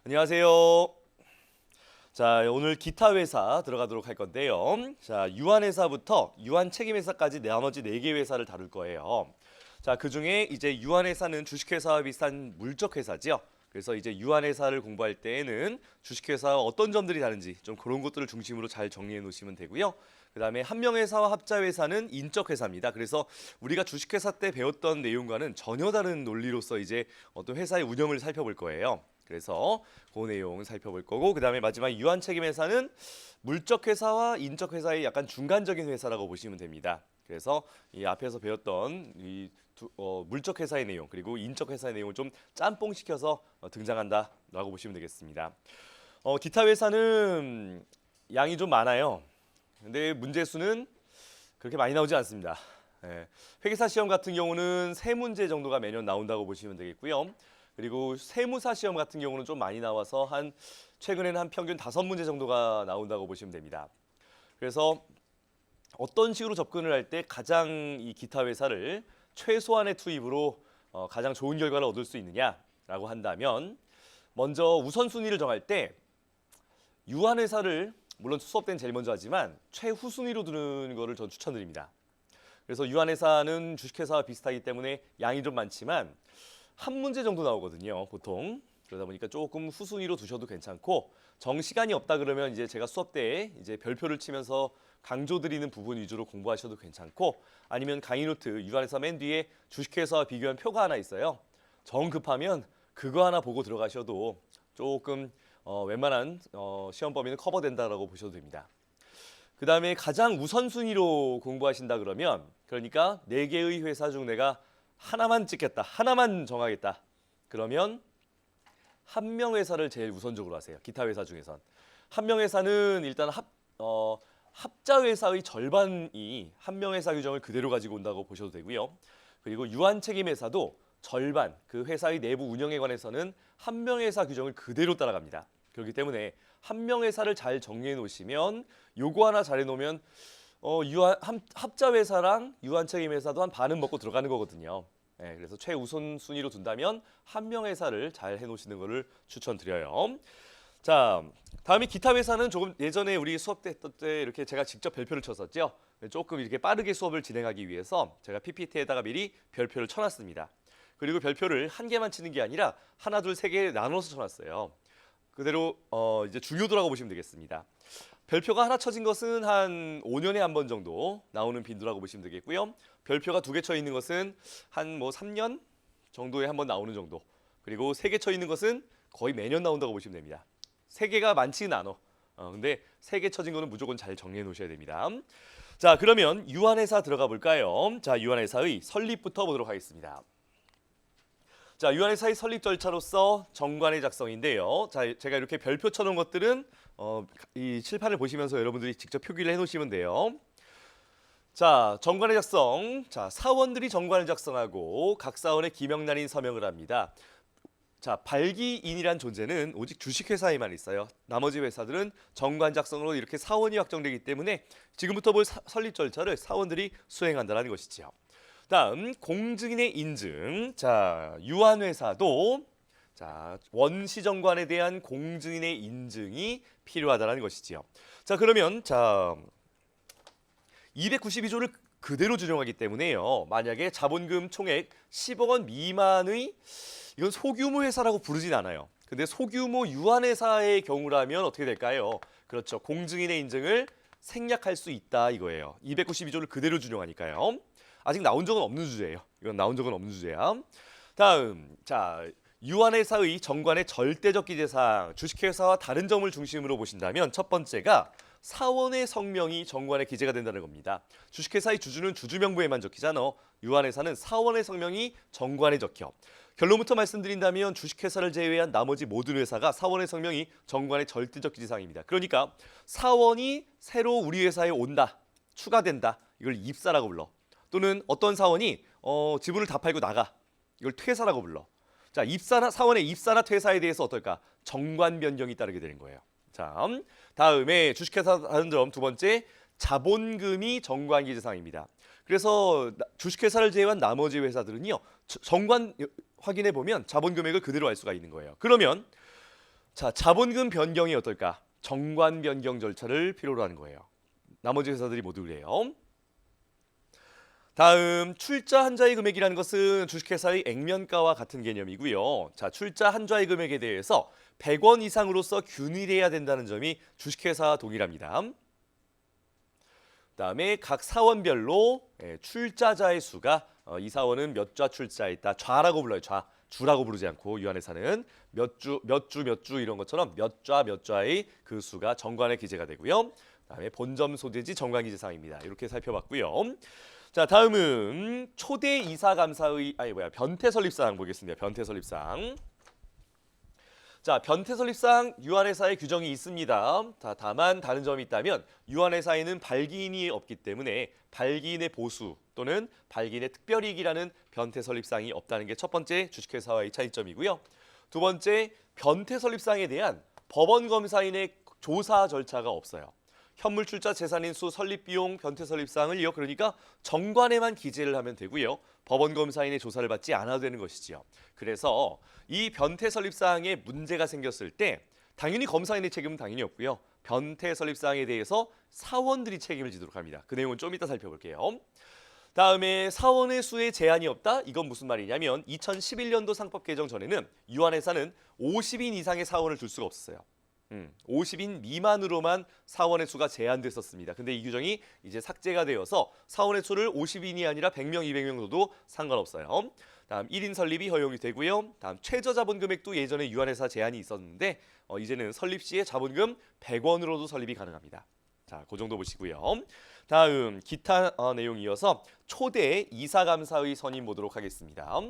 안녕하세요. 자, 오늘 기타 회사 들어가도록 할 건데요. 자, 유한회사부터 유한책임회사까지 나머지 4개 회사를 다룰 거예요. 자, 그중에 이제 유한회사는 주식회사와 비슷한 물적회사죠. 그래서 이제 유한회사를 공부할 때에는 주식회사와 어떤 점들이 다른지 좀 그런 것들을 중심으로 잘 정리해 놓으시면 되고요. 그다음에 한명회사와 합자회사는 인적회사입니다. 그래서 우리가 주식회사 때 배웠던 내용과는 전혀 다른 논리로서 이제 어떤 회사의 운영을 살펴볼 거예요. 그래서 그 내용 살펴볼 거고, 그다음에 마지막 유한책임회사는 물적회사와 인적회사의 약간 중간적인 회사라고 보시면 됩니다. 그래서 이 앞에서 배웠던 이 물적회사의 내용 그리고 인적회사의 내용을 좀 짬뽕시켜서 등장한다라고 보시면 되겠습니다. 기타 회사는 양이 좀 많아요. 근데 문제 수는 그렇게 많이 나오지 않습니다. 예, 회계사 시험 같은 경우는 3문제 정도가 매년 나온다고 보시면 되겠고요. 그리고 세무사 시험 같은 경우는 좀 많이 나와서 최근에는 한 평균 5문제 정도가 나온다고 보시면 됩니다. 그래서 어떤 식으로 접근을 할 때 가장 이 기타 회사를 최소한의 투입으로 가장 좋은 결과를 얻을 수 있느냐라고 한다면, 먼저 우선순위를 정할 때 유한회사를 물론 수업 때는 제일 먼저 하지만 최후순위로 두는 거를 전 추천드립니다. 그래서 유한회사는 주식회사와 비슷하기 때문에 양이 좀 많지만 한 문제 정도 나오거든요, 보통. 그러다 보니까 조금 후순위로 두셔도 괜찮고, 정시간이 없다 그러면 이제 제가 수업 때 이제 별표를 치면서 강조드리는 부분 위주로 공부하셔도 괜찮고, 아니면 강의 노트 유한회사 맨 뒤에 주식회사와 비교한 표가 하나 있어요. 정 급하면 그거 하나 보고 들어가셔도 조금 웬만한 시험 범위는 커버된다라고 보셔도 됩니다. 그 다음에 가장 우선순위로 공부하신다 그러면, 그러니까 4개의 회사 중 내가 하나만 찍겠다, 하나만 정하겠다. 그러면 한명회사를 제일 우선적으로 하세요. 기타 회사 중에선. 한명회사는 일단 합자회사의 절반이 한명회사 규정을 그대로 가지고 온다고 보셔도 되고요. 그리고 유한책임회사도 절반, 그 회사의 내부 운영에 관해서는 한명회사 규정을 그대로 따라갑니다. 그렇기 때문에 한명회사를 잘 정리해 놓으시면, 요거 하나 잘 해놓으면 합자회사랑 유한책임회사도 한 반은 먹고 들어가는 거거든요. 네, 그래서 최우선 순위로 둔다면 한명회사를 잘 해놓으시는 것을 추천드려요. 자, 다음에 기타 회사는 조금 예전에 우리 수업 때 했던 때 이렇게 제가 직접 별표를 쳤었죠. 조금 이렇게 빠르게 수업을 진행하기 위해서 제가 PPT에다가 미리 별표를 쳐놨습니다. 그리고 별표를 한 개만 치는 게 아니라 하나, 둘, 세 개 나눠서 쳐놨어요. 그대로 이제 중요도라고 보시면 되겠습니다. 별표가 하나 쳐진 것은 한 5년에 한 번 정도 나오는 빈도라고 보시면 되겠고요. 별표가 2개 쳐 있는 것은 한 3년 정도에 한 번 나오는 정도. 그리고 3개 쳐 있는 것은 거의 매년 나온다고 보시면 됩니다. 3개가 많지는 않아. 근데 3개 쳐진 거는 무조건 잘 정리해 놓으셔야 됩니다. 자, 그러면 유한회사 들어가 볼까요? 자, 유한회사의 설립부터 보도록 하겠습니다. 자, 유한회사의 설립 절차로서 정관의 작성인데요. 자, 제가 이렇게 별표 쳐놓은 것들은 이 칠판을 보시면서 여러분들이 직접 표기를 해놓으시면 돼요. 자, 정관의 작성. 자, 사원들이 정관을 작성하고 각 사원에 기명란인 서명을 합니다. 자, 발기인이란 존재는 오직 주식회사에만 있어요. 나머지 회사들은 정관 작성으로 이렇게 사원이 확정되기 때문에 지금부터 볼 설립 절차를 사원들이 수행한다는 것이지요. 다음 공증인의 인증. 자, 유한회사도 자, 원시정관에 대한 공증인의 인증이 필요하다는 것이지요. 자, 그러면 292조를 그대로 준용하기 때문에요. 만약에 자본금 총액 10억 원 미만의, 이건 소규모 회사라고 부르진 않아요. 근데 소규모 유한회사의 경우라면 어떻게 될까요? 그렇죠. 공증인의 인증을 생략할 수 있다 이거예요. 292조를 그대로 준용하니까요. 아직 나온 적은 없는 주제예요. 이건 나온 적은 없는 주제야. 다음, 자, 유한회사의 정관의 절대적 기재사항, 주식회사와 다른 점을 중심으로 보신다면 첫 번째가 사원의 성명이 정관에 기재가 된다는 겁니다. 주식회사의 주주는 주주명부에만 적히잖아. 유한회사는 사원의 성명이 정관에 적혀. 결론부터 말씀드린다면 주식회사를 제외한 나머지 모든 회사가 사원의 성명이 정관의 절대적 기재사항입니다. 그러니까 사원이 새로 우리 회사에 온다, 추가된다, 이걸 입사라고 불러. 또는 어떤 사원이 지분을 다 팔고 나가, 이걸 퇴사라고 불러. 자, 사원의 입사나 퇴사에 대해서 어떨까? 정관 변경이 따르게 되는 거예요. 자, 다음에 주식회사 다른 점 두 번째, 자본금이 정관 기재사항입니다. 그래서 주식회사를 제외한 나머지 회사들은요, 정관 확인해 보면 자본 금액을 그대로 알 수가 있는 거예요. 그러면 자, 자본금 변경이 어떨까? 정관 변경 절차를 필요로 하는 거예요. 나머지 회사들이 모두 그래요. 다음 출자 한자의 금액이라는 것은 주식회사의 액면가와 같은 개념이고요. 자, 출자 한자의 금액에 대해서 100원 이상으로서 균일해야 된다는 점이 주식회사와 동일합니다. 그다음에 각 사원별로 출자자의 수가 이 사원은 몇 좌 출자했다. 좌라고 불러요. 좌. 주라고 부르지 않고 유한회사는 몇 주 이런 것처럼 몇 좌의 그 수가 정관에 기재가 되고요. 그다음에 본점 소재지 정관기재사항입니다. 이렇게 살펴봤고요. 자, 다음은 초대 이사 감사의 변태 설립사항 보겠습니다. 변태 설립사항. 자, 변태 설립사항 유한회사에 규정이 있습니다. 자, 다만 다른 점이 있다면 유한회사에는 발기인이 없기 때문에 발기인의 보수 또는 발기인의 특별이익이라는 변태 설립사항이 없다는 게 첫 번째 주식회사와의 차이점이고요. 두 번째, 변태 설립사항에 대한 법원 검사인의 조사 절차가 없어요. 현물 출자 재산인 수 설립 비용 변태 설립 사항을요. 그러니까 정관에만 기재를 하면 되고요. 법원 검사인의 조사를 받지 않아도 되는 것이지요. 그래서 이 변태 설립 사항에 문제가 생겼을 때 당연히 검사인의 책임은 당연히 없고요. 변태 설립 사항에 대해서 사원들이 책임을 지도록 합니다. 그 내용은 좀 이따 살펴볼게요. 다음에 사원의 수에 제한이 없다? 이건 무슨 말이냐면 2011년도 상법 개정 전에는 유한회사는 50인 이상의 사원을 둘 수가 없었어요. 50인 미만으로만 사원의 수가 제한됐었습니다. 근데 이 규정이 이제 삭제가 되어서 사원의 수를 50인이 아니라 100명, 200명 둬도 상관없어요. 다음 1인 설립이 허용이 되고요. 다음 최저 자본 금액도 예전에 유한회사 제한이 있었는데 이제는 설립 시에 자본금 100원으로도 설립이 가능합니다. 자, 그 정도 보시고요. 다음 기타 내용 이어서 초대 이사감사의 선임 보도록 하겠습니다.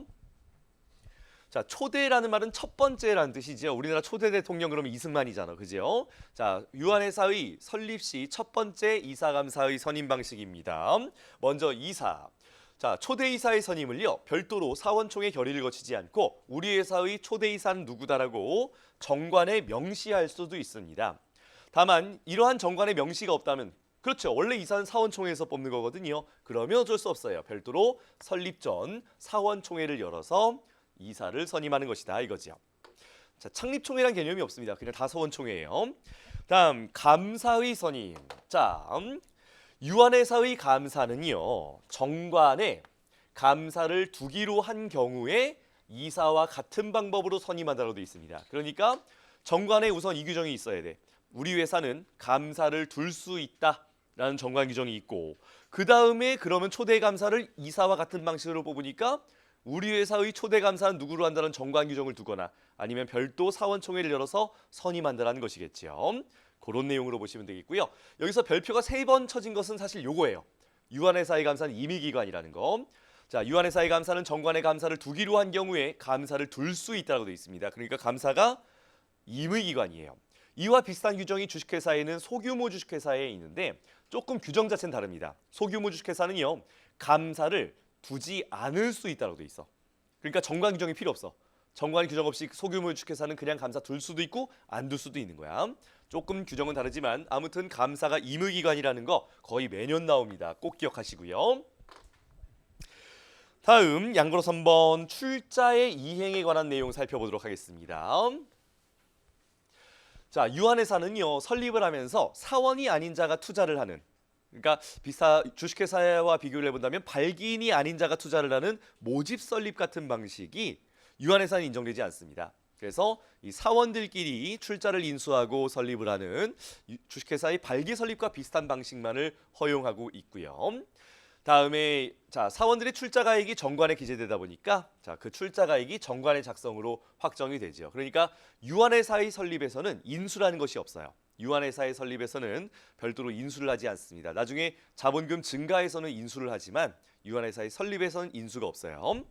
자, 초대라는 말은 첫 번째라는 뜻이죠. 우리나라 초대 대통령 그러면 이승만이잖아. 그죠? 자, 유한회사의 설립 시 첫 번째 이사감사의 선임 방식입니다. 먼저 이사. 자, 초대 이사의 선임을요. 별도로 사원총회 결의를 거치지 않고 우리 회사의 초대 이사는 누구다라고 정관에 명시할 수도 있습니다. 다만 이러한 정관에 명시가 없다면 그렇죠. 원래 이사는 사원총회에서 뽑는 거거든요. 그러면 어쩔 수 없어요. 별도로 설립 전 사원총회를 열어서 이사를 선임하는 것이다 이거지요. 자, 창립총회란 개념이 없습니다. 그냥 다 사원총회예요. 다음 감사의 선임. 자, 유한회사의 감사는요. 정관에 감사를 두기로 한 경우에 이사와 같은 방법으로 선임한다고 되어 있습니다. 그러니까 정관에 우선 이 규정이 있어야 돼. 우리 회사는 감사를 둘 수 있다라는 정관 규정이 있고 그 다음에 그러면 초대 감사를 이사와 같은 방식으로 뽑으니까 우리 회사의 초대 감사는 누구로 한다는 정관 규정을 두거나 아니면 별도 사원총회를 열어서 선임한다는 것이겠죠. 그런 내용으로 보시면 되겠고요. 여기서 별표가 3번 쳐진 것은 사실 요거예요. 유한회사의 감사는 임의기관이라는 거. 자, 유한회사의 감사는 정관의 감사를 두기로 한 경우에 감사를 둘 수 있다고 되어 있습니다. 그러니까 감사가 임의기관이에요. 이와 비슷한 규정이 주식회사에는 소규모 주식회사에 있는데 조금 규정 자체는 다릅니다. 소규모 주식회사는요. 감사를 두지 않을 수 있다고 돼 있어. 그러니까 정관 규정이 필요 없어. 정관 규정 없이 소규모 주식회사는 그냥 감사 둘 수도 있고 안 둘 수도 있는 거야. 조금 규정은 다르지만 아무튼 감사가 임의기관이라는 거 거의 매년 나옵니다. 꼭 기억하시고요. 다음 양보로 3번 출자의 이행에 관한 내용 살펴보도록 하겠습니다. 자, 유한회사는요. 설립을 하면서 사원이 아닌 자가 투자를 하는 그러니까 주식회사와 비교를 해본다면 발기인이 아닌 자가 투자를 하는 모집 설립 같은 방식이 유한회사는 인정되지 않습니다. 그래서 이 사원들끼리 출자를 인수하고 설립을 하는 주식회사의 발기 설립과 비슷한 방식만을 허용하고 있고요. 다음에 자, 사원들의 출자 가액이 정관에 기재되다 보니까 자, 그 출자 가액이 정관의 작성으로 확정이 되죠. 그러니까 유한회사의 설립에서는 인수라는 것이 없어요. 유한회사의 설립에서는 별도로 인수를 하지 않습니다. 나중에 자본금 증가에서는 인수를 하지만 유한회사의 설립에서는 인수가 없어요.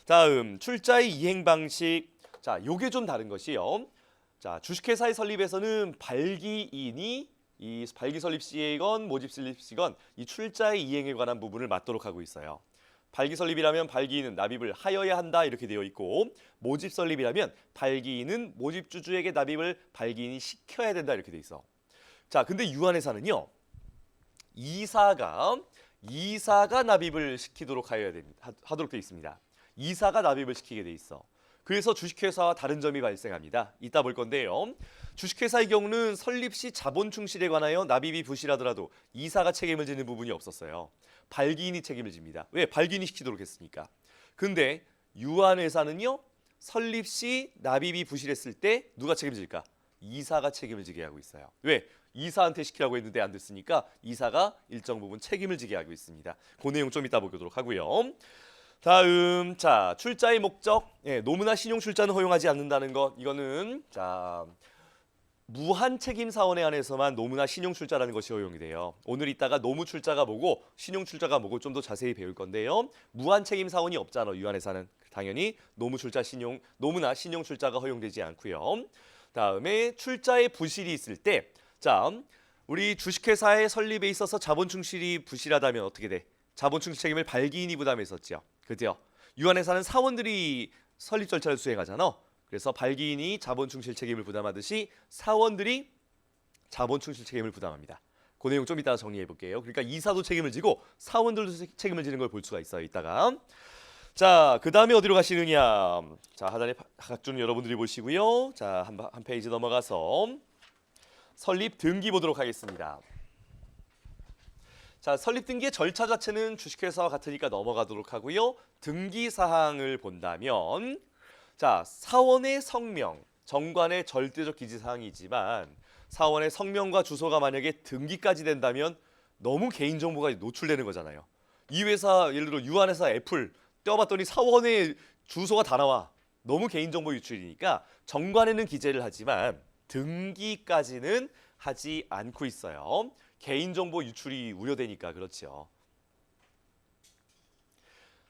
다음 출자의 이행 방식. 자, 요게 좀 다른 것이요. 자, 주식회사의 설립에서는 발기인이 이 발기 설립 시건 모집 설립 시건 이 출자의 이행에 관한 부분을 맡도록 하고 있어요. 발기 설립이라면 발기인은 납입을 하여야 한다 이렇게 되어 있고 모집 설립이라면 발기인은 모집 주주에게 납입을 발기인이 시켜야 된다 이렇게 돼 있어. 자, 근데 유한회사는요. 이사가 납입을 시키도록 하도록 돼 있습니다. 이사가 납입을 시키게 돼 있어. 그래서 주식회사와 다른 점이 발생합니다. 이따 볼 건데요. 주식회사의 경우는 설립 시 자본 충실에 관하여 납입이 부실하더라도 이사가 책임을 지는 부분이 없었어요. 발기인이 책임을 집니다. 왜? 발기인이 시키도록 했으니까. 근데 유한회사는요. 설립 시 납입이 부실했을 때 누가 책임질까? 이사가 책임을 지게 하고 있어요. 왜? 이사한테 시키라고 했는데 안 됐으니까 이사가 일정 부분 책임을 지게 하고 있습니다. 그 내용 좀 이따 보도록 하고요. 다음, 자, 출자의 목적. 예, 노무나 신용 출자는 허용하지 않는다는 것. 이거는 자, 무한 책임 사원에 한해서만 노무나 신용 출자라는 것이 허용이 돼요. 오늘 이따가 노무 출자가 뭐고 신용 출자가 뭐고 좀 더 자세히 배울 건데요. 무한 책임 사원이 없잖아, 유한회사는. 당연히 노무 출자 신용, 노무나 신용 출자가 허용되지 않고요. 다음에 출자의 부실이 있을 때, 자, 우리 주식회사의 설립에 있어서 자본 충실이 부실하다면 어떻게 돼? 자본 충실 책임을 발기인이 부담했었죠. 그죠? 유한회사는 사원들이 설립 절차를 수행하잖아. 그래서 발기인이 자본 충실 책임을 부담하듯이 사원들이 자본 충실 책임을 부담합니다. 그 내용 좀 이따가 정리해 볼게요. 그러니까 이사도 책임을 지고 사원들도 책임을 지는 걸 볼 수가 있어요. 이따가. 자, 그 다음에 어디로 가시느냐? 자, 하단의 각종 여러분들이 보시고요. 자, 한 페이지 넘어가서 설립 등기 보도록 하겠습니다. 자, 설립 등기의 절차 자체는 주식회사와 같으니까 넘어가도록 하고요. 등기 사항을 본다면, 자, 사원의 성명, 정관의 절대적 기지 사항이지만 사원의 성명과 주소가 만약에 등기까지 된다면 너무 개인 정보가 노출되는 거잖아요. 이 회사 예를 들어 유한회사 애플 떼어봤더니 사원의 주소가 다 나와. 너무 개인정보 유출이니까 정관에는 기재를 하지만 등기까지는 하지 않고 있어요. 개인정보 유출이 우려되니까 그렇죠.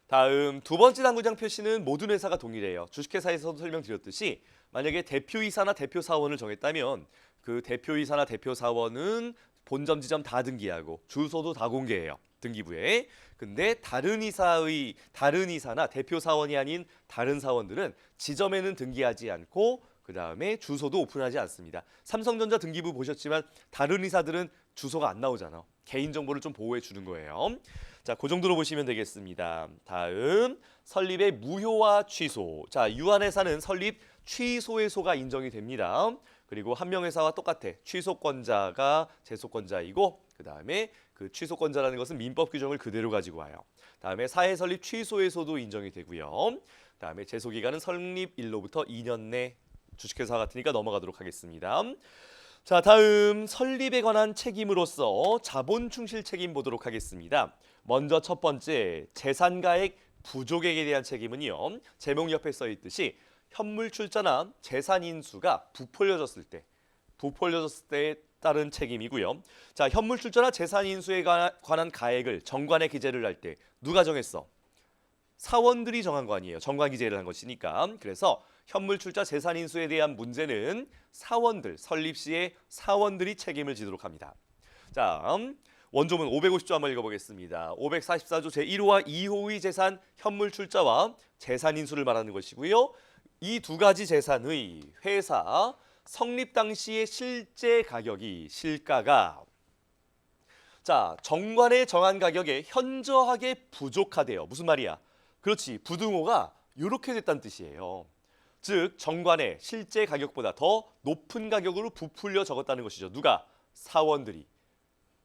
다음 두 번째 당구장 표시는 모든 회사가 동일해요. 주식회사에서도 설명드렸듯이 만약에 대표이사나 대표사원을 정했다면 그 대표이사나 대표사원은 본점 지점 다 등기하고 주소도 다 공개해요. 등기부에. 근데 다른 이사나 대표 사원이 아닌 다른 사원들은 지점에는 등기하지 않고 그 다음에 주소도 오픈하지 않습니다. 삼성전자 등기부 보셨지만 다른 이사들은 주소가 안 나오잖아. 개인정보를 좀 보호해 주는 거예요. 자, 그 정도로 보시면 되겠습니다. 다음 설립의 무효와 취소. 자, 유한회사는 설립 취소의 소가 인정이 됩니다. 그리고 한명회사와 똑같아. 취소권자가 재소권자이고 그 다음에 그 취소권자라는 것은 민법 규정을 그대로 가지고 와요. 다음에 사회 설립 취소에서도 인정이 되고요. 다음에 제소 기간은 설립일로부터 2년 내 주식회사 같으니까 넘어가도록 하겠습니다. 자, 다음 설립에 관한 책임으로서 자본 충실 책임 보도록 하겠습니다. 먼저 첫 번째 재산가액 부족액에 대한 책임은요. 제목 옆에 써 있듯이 현물 출자나 재산 인수가 부풀려졌을 때에 따른 책임이고요. 자, 현물 출자나 재산 인수에 관한 가액을 정관에 기재를 할 때 누가 정했어? 사원들이 정한 거 아니에요. 정관 기재를 한 것이니까. 그래서 현물 출자 재산 인수에 대한 문제는 사원들, 설립 시에 사원들이 책임을 지도록 합니다. 자, 원조문 550조 한번 읽어보겠습니다. 544조 제1호와 2호의 재산 현물 출자와 재산 인수를 말하는 것이고요. 이 두 가지 재산의 회사 성립 당시의 실제 가격이 실가가 자, 정관에 정한 가격에 현저하게 부족하대요. 무슨 말이야? 그렇지, 부등호가 이렇게 됐다는 뜻이에요. 즉 정관에 실제 가격보다 더 높은 가격으로 부풀려 적었다는 것이죠. 누가? 사원들이.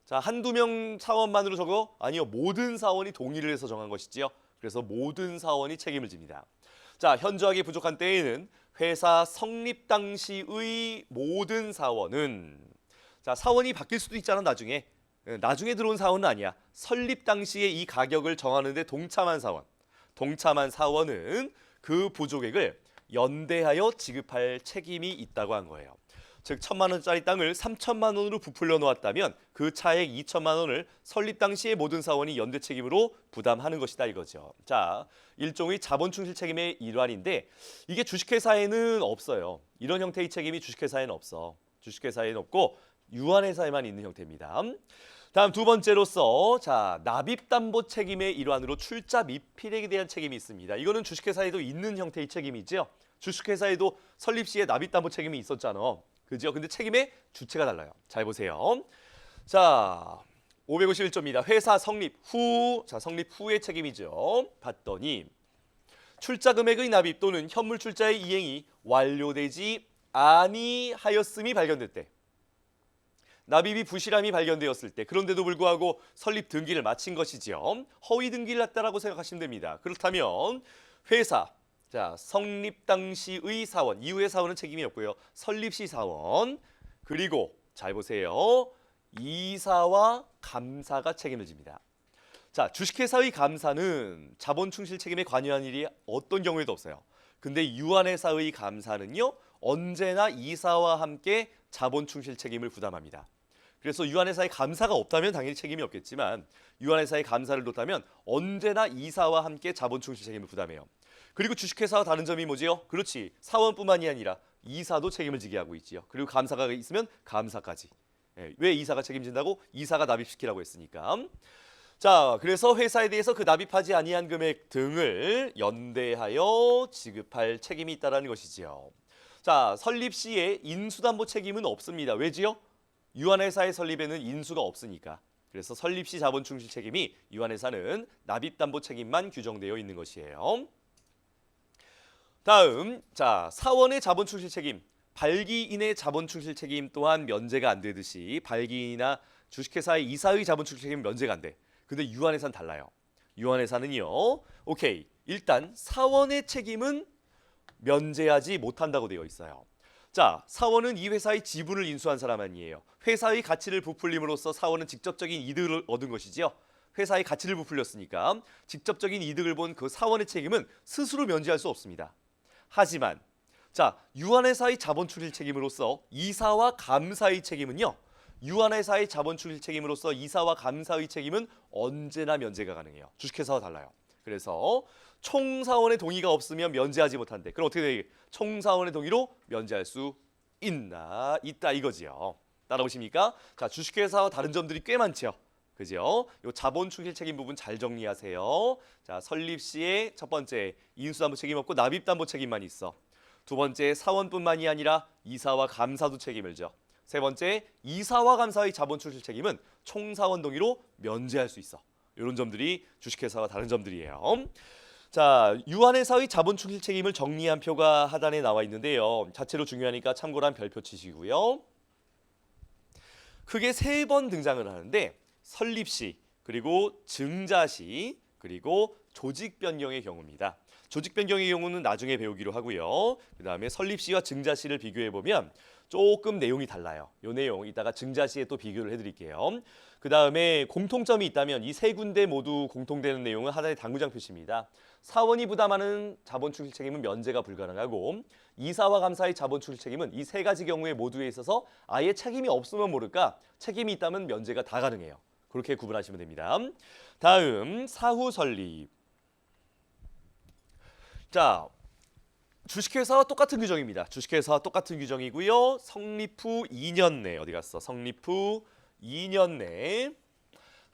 자, 한두 명 사원만으로 적어? 아니요, 모든 사원이 동의를 해서 정한 것이지요. 그래서 모든 사원이 책임을 집니다. 자, 현저하게 부족한 때에는 회사 성립 당시의 모든 사원은 자, 사원이 바뀔 수도 있잖아. 나중에 들어온 사원은 아니야. 설립 당시에 이 가격을 정하는 데 동참한 사원은 그 부족액을 연대하여 지급할 책임이 있다고 한 거예요. 즉 1,000만 원짜리 땅을 3,000만 원으로 부풀려 놓았다면 그 차액 2,000만 원을 설립 당시에 모든 사원이 연대 책임으로 부담하는 것이다 이거죠. 자, 일종의 자본 충실 책임의 일환인데 이게 주식회사에는 없어요. 이런 형태의 책임이 주식회사에는 없어. 주식회사에는 없고 유한회사에만 있는 형태입니다. 다음 두 번째로서 자, 납입담보 책임의 일환으로 출자 미필액에 대한 책임이 있습니다. 이거는 주식회사에도 있는 형태의 책임이죠. 주식회사에도 설립 시에 납입담보 책임이 있었잖아. 그죠? 근데 책임의 주체가 달라요. 잘 보세요. 자, 551조입니다. 회사 성립 후, 자, 성립 후의 책임이죠. 봤더니 출자 금액의 납입 또는 현물 출자의 이행이 완료되지 아니하였음이 발견될 때, 납입이 부실함이 발견되었을 때, 그런데도 불구하고 설립 등기를 마친 것이지요. 허위 등기를 했다라고 생각하시면 됩니다. 그렇다면 회사, 자, 성립 당시의 사원, 이후의 사원은 책임이 없고요. 설립 시 사원, 그리고 잘 보세요. 이사와 감사가 책임을 집니다. 자, 주식회사의 감사는 자본 충실 책임에 관여한 일이 어떤 경우에도 없어요. 근데 유한회사의 감사는요, 언제나 이사와 함께 자본 충실 책임을 부담합니다. 그래서 유한회사의 감사가 없다면 당연히 책임이 없겠지만 유한회사의 감사를 뒀다면 언제나 이사와 함께 자본 충실 책임을 부담해요. 그리고 주식회사와 다른 점이 뭐지요? 그렇지, 사원뿐만이 아니라 이사도 책임을 지게 하고 있지요. 그리고 감사가 있으면 감사까지. 왜 이사가 책임진다고? 이사가 납입시키라고 했으니까. 자, 그래서 회사에 대해서 그 납입하지 아니한 금액 등을 연대하여 지급할 책임이 있다는 것이지요. 자, 설립 시에 인수담보 책임은 없습니다. 왜지요? 유한회사의 설립에는 인수가 없으니까. 그래서 설립 시 자본 충실 책임이 유한회사는 납입담보 책임만 규정되어 있는 것이에요. 다음, 자, 사원의 자본 충실 책임, 발기인의 자본 충실 책임 또한 면제가 안 되듯이 발기인이나 주식회사의 이사의 자본 충실 책임은 면제가 안 돼. 근데 유한회사는 달라요. 유한회사는요, 오케이, 일단 사원의 책임은 면제하지 못한다고 되어 있어요. 자, 사원은 이 회사의 지분을 인수한 사람 아니에요. 회사의 가치를 부풀림으로써 사원은 직접적인 이득을 얻은 것이지요. 회사의 가치를 부풀렸으니까 직접적인 이득을 본 그 사원의 책임은 스스로 면제할 수 없습니다. 하지만 자, 유한회사의 자본 충실 책임으로서 이사와 감사의 책임은요, 유한회사의 자본 충실 책임으로서 이사와 감사의 책임은 언제나 면제가 가능해요. 주식회사와 달라요. 그래서 총사원의 동의가 없으면 면제하지 못한대. 그럼 어떻게 돼? 총사원의 동의로 면제할 수 있다 이거지요. 따라오십니까? 자, 주식회사와 다른 점들이 꽤 많죠. 그죠? 요 자본 충실 책임 부분 잘 정리하세요. 자, 설립 시에 첫 번째 인수담보 책임 없고 납입담보 책임만 있어. 두 번째 사원뿐만이 아니라 이사와 감사도 책임을 져. 세 번째 이사와 감사의 자본 충실 책임은 총사원 동의로 면제할 수 있어. 이런 점들이 주식회사와 다른 점들이에요. 자, 유한회사의 자본 충실 책임을 정리한 표가 하단에 나와 있는데요. 자체로 중요하니까 참고란 별표 치시고요. 크게 3번 등장을 하는데 설립 시, 그리고 증자 시, 그리고 조직 변경의 경우입니다. 조직 변경의 경우는 나중에 배우기로 하고요. 그다음에 설립 시와 증자 시를 비교해 보면 조금 내용이 달라요. 이 내용 이따가 증자 시에 또 비교를 해드릴게요. 그다음에 공통점이 있다면 이 세 군데 모두 공통되는 내용은 하나의 당구장 표시입니다. 사원이 부담하는 자본 충실 책임은 면제가 불가능하고 이사와 감사의 자본 충실 책임은 이 세 가지 경우에 모두에 있어서 아예 책임이 없으면 모를까 책임이 있다면 면제가 다 가능해요. 그렇게 구분하시면 됩니다. 다음 사후 설립. 자, 주식회사와 똑같은 규정입니다. 주식회사와 똑같은 규정이고요. 성립 후 2년 내 어디 갔어? 성립 후 2년 내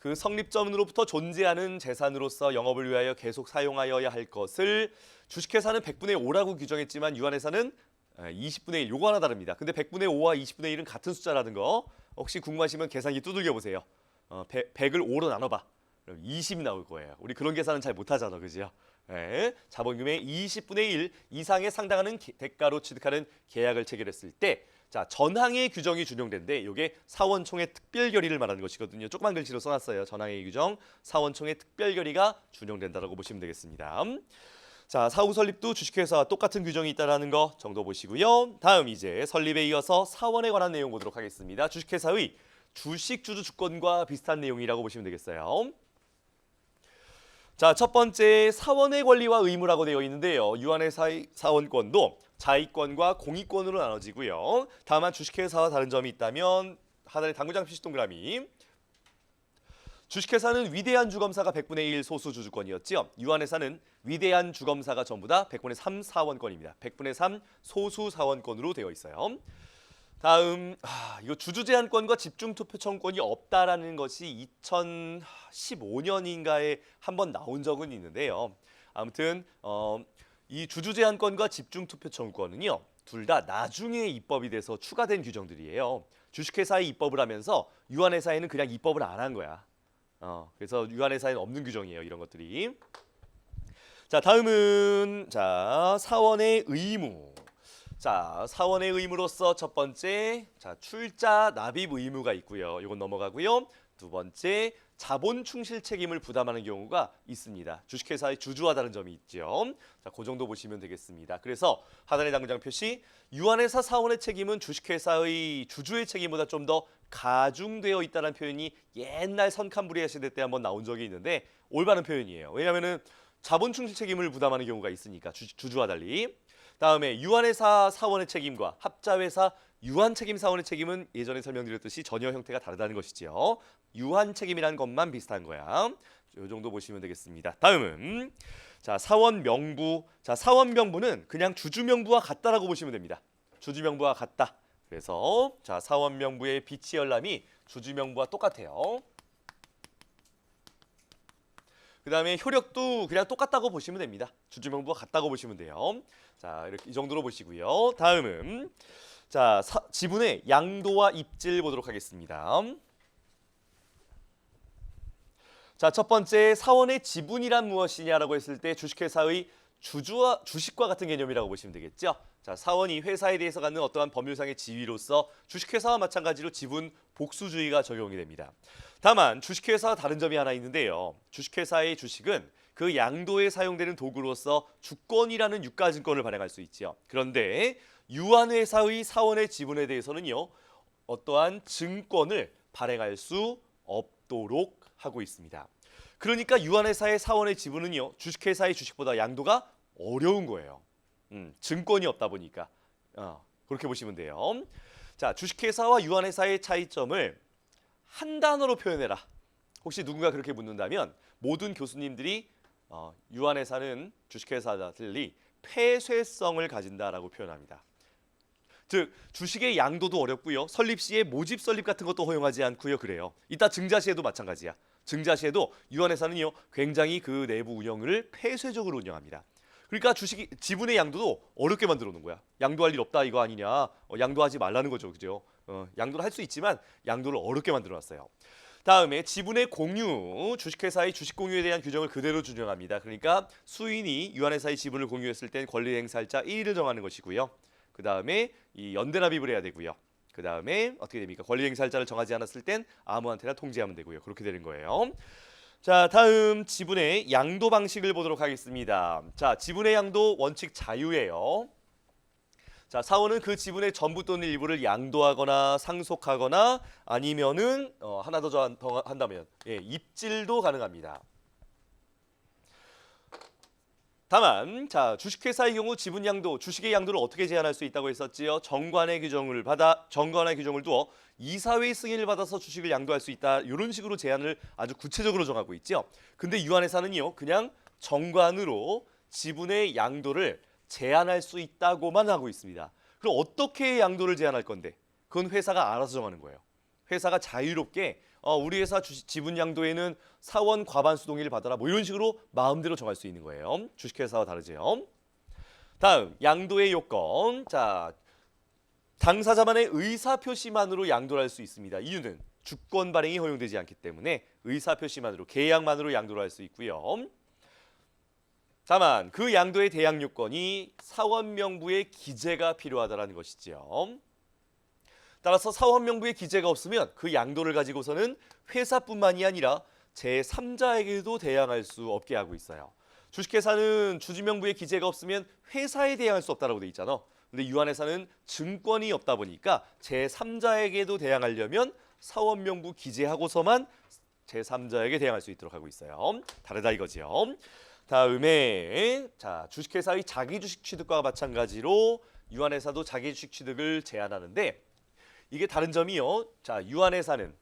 그 성립전으로부터 존재하는 재산으로서 영업을 위하여 계속 사용하여야 할 것을 주식회사는 100분의 5라고 규정했지만 유한회사는 20분의 1. 요거 하나 다릅니다. 근데 100분의 5와 20분의 1은 같은 숫자라는 거 혹시 궁금하시면 계산기 두들겨 보세요. 100을 5로 나눠봐. 그럼 20이 나올 거예요. 우리 그런 계산은 잘 못하잖아, 그죠? 네, 자본금의 20분의 1 이상에 상당하는 대가로 취득하는 계약을 체결했을 때, 자, 전항의 규정이 준용된데 이게 사원총회 특별 결의를 말하는 것이거든요. 조그만 글씨로 써놨어요. 전항의 규정, 사원총회 특별 결의가 준용된다라고 보시면 되겠습니다. 자, 사후 설립도 주식회사와 똑같은 규정이 있다라는 거 정도 보시고요. 다음 이제 설립에 이어서 사원에 관한 내용 보도록 하겠습니다. 주식회사의 주식 주주 주권과 비슷한 내용이라고 보시면 되겠어요. 자, 첫 번째 사원의 권리와 의무라고 되어 있는데요. 유한회사의 사원권도 자의권과 공의권으로 나눠지고요. 다만 주식회사와 다른 점이 있다면 하단의 당구장 표시 동그라미. 주식회사는 위대한 주검사가 100분의 1 소수 주주권이었죠. 유한회사는 위대한 주검사가 전부 다 100분의 3 사원권입니다. 100분의 3 소수 사원권으로 되어 있어요. 다음 이거 주주 제한권과 집중 투표 청구권이 없다라는 것이 2015년인가에 한번 나온 적은 있는데요. 아무튼 이 주주 제한권과 집중 투표 청구권은요, 둘 다 나중에 입법이 돼서 추가된 규정들이에요. 주식회사에 입법을 하면서 유한회사에는 그냥 입법을 안 한 거야. 그래서 유한회사에는 없는 규정이에요, 이런 것들이. 자, 다음은 사원의 의무. 자, 사원의 의무로서 첫 번째, 출자 납입 의무가 있고요. 이건 넘어가고요. 두 번째, 자본 충실 책임을 부담하는 경우가 있습니다. 주식회사의 주주와 다른 점이 있죠. 자, 그 정도 보시면 되겠습니다. 그래서 하단의 당장 표시, 유한회사 사원의 책임은 주식회사의 주주의 책임보다 좀 더 가중되어 있다는 표현이 옛날 선칸불이야 시대 때 한번 나온 적이 있는데 올바른 표현이에요. 왜냐하면은 자본 충실 책임을 부담하는 경우가 있으니까 주주와 달리. 다음에 유한회사 사원의 책임과 합자회사 유한책임 사원의 책임은 예전에 설명드렸듯이 전혀 형태가 다르다는 것이지요. 유한책임이라는 것만 비슷한 거야. 이 정도 보시면 되겠습니다. 다음은 사원 명부. 사원 명부는 그냥 주주 명부와 같다라고 보시면 됩니다. 주주 명부와 같다. 그래서 사원 명부의 비치 열람이 주주 명부와 똑같아요. 그 다음에 효력도 그냥 똑같다고 보시면 됩니다. 주주 명부와 같다고 보시면 돼요. 자, 이렇게 이 정도로 보시고요. 다음은 지분의 양도와 입질 보도록 하겠습니다. 자, 첫 번째 사원의 지분이란 무엇이냐라고 했을 때 주식회사의 주주와 주식과 같은 개념이라고 보시면 되겠죠. 자, 사원이 회사에 대해서 갖는 어떠한 법률상의 지위로서 주식회사와 마찬가지로 지분 복수주의가 적용이 됩니다. 다만 주식회사와 다른 점이 하나 있는데요. 주식회사의 주식은 그 양도에 사용되는 도구로서 주권이라는 유가증권을 발행할 수 있죠. 그런데 유한회사의 사원의 지분에 대해서는요. 어떠한 증권을 발행할 수 없도록 하고 있습니다. 그러니까 유한회사의 사원의 지분은요. 주식회사의 주식보다 양도가 어려운 거예요. 증권이 없다 보니까 그렇게 보시면 돼요. 자, 주식회사와 유한회사의 차이점을 한 단어로 표현해라. 혹시 누군가 그렇게 묻는다면 모든 교수님들이 유한회사는 주식회사와 달리 폐쇄성을 가진다라고 표현합니다. 즉 주식의 양도도 어렵고요. 설립 시에 모집 설립 같은 것도 허용하지 않고요. 그래요. 이따 증자시에도 마찬가지야. 증자시에도 유한회사는요. 굉장히 그 내부 운영을 폐쇄적으로 운영합니다. 그러니까 지분의 양도도 어렵게 만들어 놓은 거야. 양도할 일 없다 이거 아니냐. 양도하지 말라는 거죠. 그죠? 양도를 할 수 있지만 양도를 어렵게 만들어 놨어요. 다음에 지분의 공유, 주식회사의 주식 공유에 대한 규정을 그대로 준용합니다. 그러니까 수인이 유한회사의 지분을 공유했을 땐 권리 행사일자 1일을 정하는 것이고요. 그 다음에 이 연대납입을 해야 되고요. 그 다음에 어떻게 됩니까? 권리 행사일자를 정하지 않았을 땐 아무한테나 통지하면 되고요. 그렇게 되는 거예요. 자, 다음 지분의 양도 방식을 보도록 하겠습니다. 자, 지분의 양도 원칙 자유예요. 자, 사원은 그 지분의 전부 또는 일부를 양도하거나 상속하거나 아니면은 하나 더 한다면 입질도 가능합니다. 다만 주식회사의 경우 지분 양도, 주식의 양도를 어떻게 제한할 수 있다고 했었지요? 정관의 규정을 두어 이사회의 승인을 받아서 주식을 양도할 수 있다. 이런 식으로 제한을 아주 구체적으로 정하고 있죠. 근데 유한회사는요. 그냥 정관으로 지분의 양도를 제한할 수 있다고만 하고 있습니다. 그럼 어떻게 양도를 제한할 건데? 그건 회사가 알아서 정하는 거예요. 회사가 자유롭게 우리 회사 지분 양도에는 사원 과반수 동의를 받아라. 뭐 이런 식으로 마음대로 정할 수 있는 거예요. 주식회사와 다르죠. 다음 양도의 요건. 자, 당사자만의 의사표시만으로 양도를 할 수 있습니다. 이유는 주권 발행이 허용되지 않기 때문에 의사표시만으로 계약만으로 양도를 할 수 있고요. 다만 그 양도의 대항 요건이 사원 명부의 기재가 필요하다는 것이지요. 따라서 사원 명부의 기재가 없으면 그 양도를 가지고서는 회사뿐만이 아니라 제3자에게도 대항할 수 없게 하고 있어요. 주식회사는 주주 명부의 기재가 없으면 회사에 대항할 수 없다라고 돼 있잖아. 근데 유한회사는 증권이 없다 보니까 제3자에게도 대항하려면 사원 명부 기재하고서만 제3자에게 대항할 수 있도록 하고 있어요. 다르다 이거지요. 다음에 주식회사의 자기주식 취득과 마찬가지로 유한회사도 자기주식 취득을 제한하는데 이게 다른 점이요. 유한회사는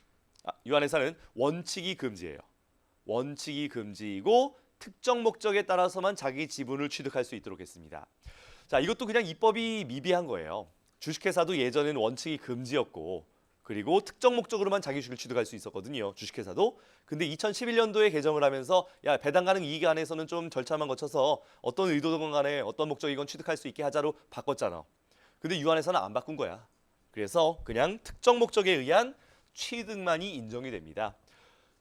원칙이 금지예요. 원칙이 금지이고 특정 목적에 따라서만 자기 지분을 취득할 수 있도록 했습니다. 자, 이것도 그냥 입법이 미비한 거예요. 주식회사도 예전에는 원칙이 금지였고 그리고 특정 목적으로만 자기 주식을 취득할 수 있었거든요. 주식회사도. 근데 2011년도에 개정을 하면서 배당 가능 이익 안에서는 좀 절차만 거쳐서 어떤 의도든 간에 어떤 목적이건 취득할 수 있게 하자로 바꿨잖아. 근데 유한회사는 안 바꾼 거야. 그래서 그냥 특정 목적에 의한 취득만이 인정이 됩니다.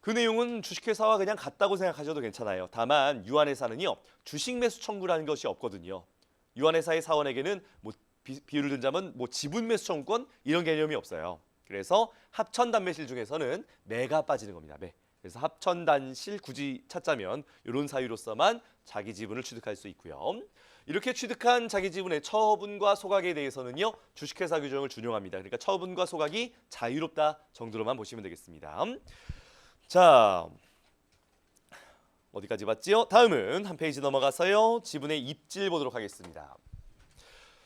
그 내용은 주식회사와 그냥 같다고 생각하셔도 괜찮아요. 다만 유한회사는요, 주식 매수 청구라는 것이 없거든요. 유한회사의 사원에게는 뭐 비율을 든자면 뭐 지분 매수 청구권 이런 개념이 없어요. 그래서 합천 단매실 중에서는 매가 빠지는 겁니다. 매. 그래서 합천 단실 굳이 찾자면 이런 사유로서만 자기 지분을 취득할 수 있고요. 이렇게 취득한 자기 지분의 처분과 소각에 대해서는요, 주식회사 규정을 준용합니다. 그러니까 처분과 소각이 자유롭다 정도로만 보시면 되겠습니다. 자, 어디까지 봤지요? 다음은 한 페이지 넘어가서요, 지분의 입질 보도록 하겠습니다.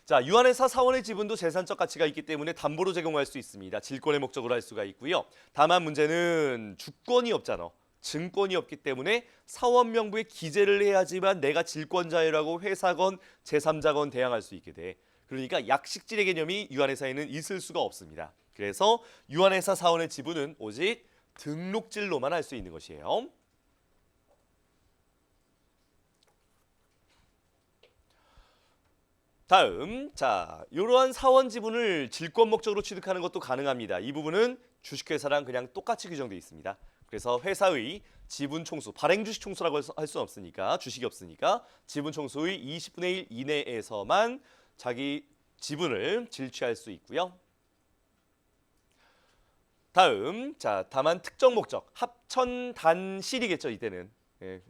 자, 유한회사 사원의 지분도 재산적 가치가 있기 때문에 담보로 제공할 수 있습니다. 질권의 목적으로 할 수가 있고요. 다만 문제는 주권이 없잖아. 증권이 없기 때문에 사원 명부에 기재를 해야지만 내가 질권자라고 회사건 제3자건 대항할 수 있게 돼. 그러니까 약식질의 개념이 유한회사에는 있을 수가 없습니다. 그래서 유한회사 사원의 지분은 오직 등록질로만 할 수 있는 것이에요. 다음, 자, 이러한 사원 지분을 질권 목적으로 취득하는 것도 가능합니다. 이 부분은 주식회사랑 그냥 똑같이 규정되어 있습니다. 그래서 회사의 지분 총수, 발행 주식 총수라고 할 수는 없으니까, 주식이 없으니까 지분 총수의 20분의 1 이내에서만 자기 지분을 질취할 수 있고요. 다음, 자, 다만 특정 목적, 합천 단실이겠죠, 이때는. 예,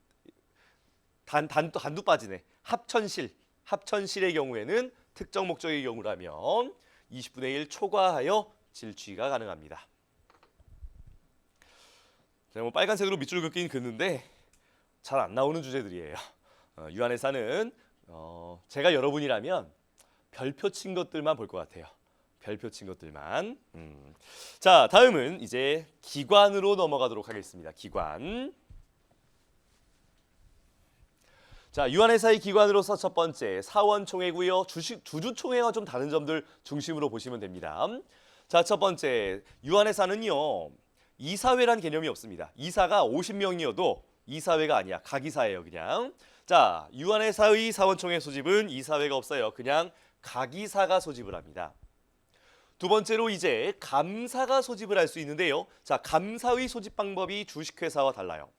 단도 빠지네. 합천실의 경우에는 특정 목적의 경우라면 20분의 1 초과하여 질취가 가능합니다. 제가 뭐 빨간색으로 밑줄 긋긴 긋는데 잘 안 나오는 주제들이에요. 유한회사는 제가 여러분이라면 별표 친 것들만 볼 것 같아요. 별표 친 것들만. 자, 다음은 이제 기관으로 넘어가도록 하겠습니다. 기관. 자, 유한회사의 기관으로서 첫 번째 사원총회고요. 주주총회와 좀 다른 점들 중심으로 보시면 됩니다. 자, 첫 번째 유한회사는요, 이사회란 개념이 없습니다. 이사가 50명이어도 이사회가 아니야. 각이사예요, 그냥. 자, 유한회사의 사원총회 소집은 이사회가 없어요. 그냥 각이사가 소집을 합니다. 두 번째로 이제 감사가 소집을 할 수 있는데요. 자, 감사의 소집 방법이 주식회사와 달라요.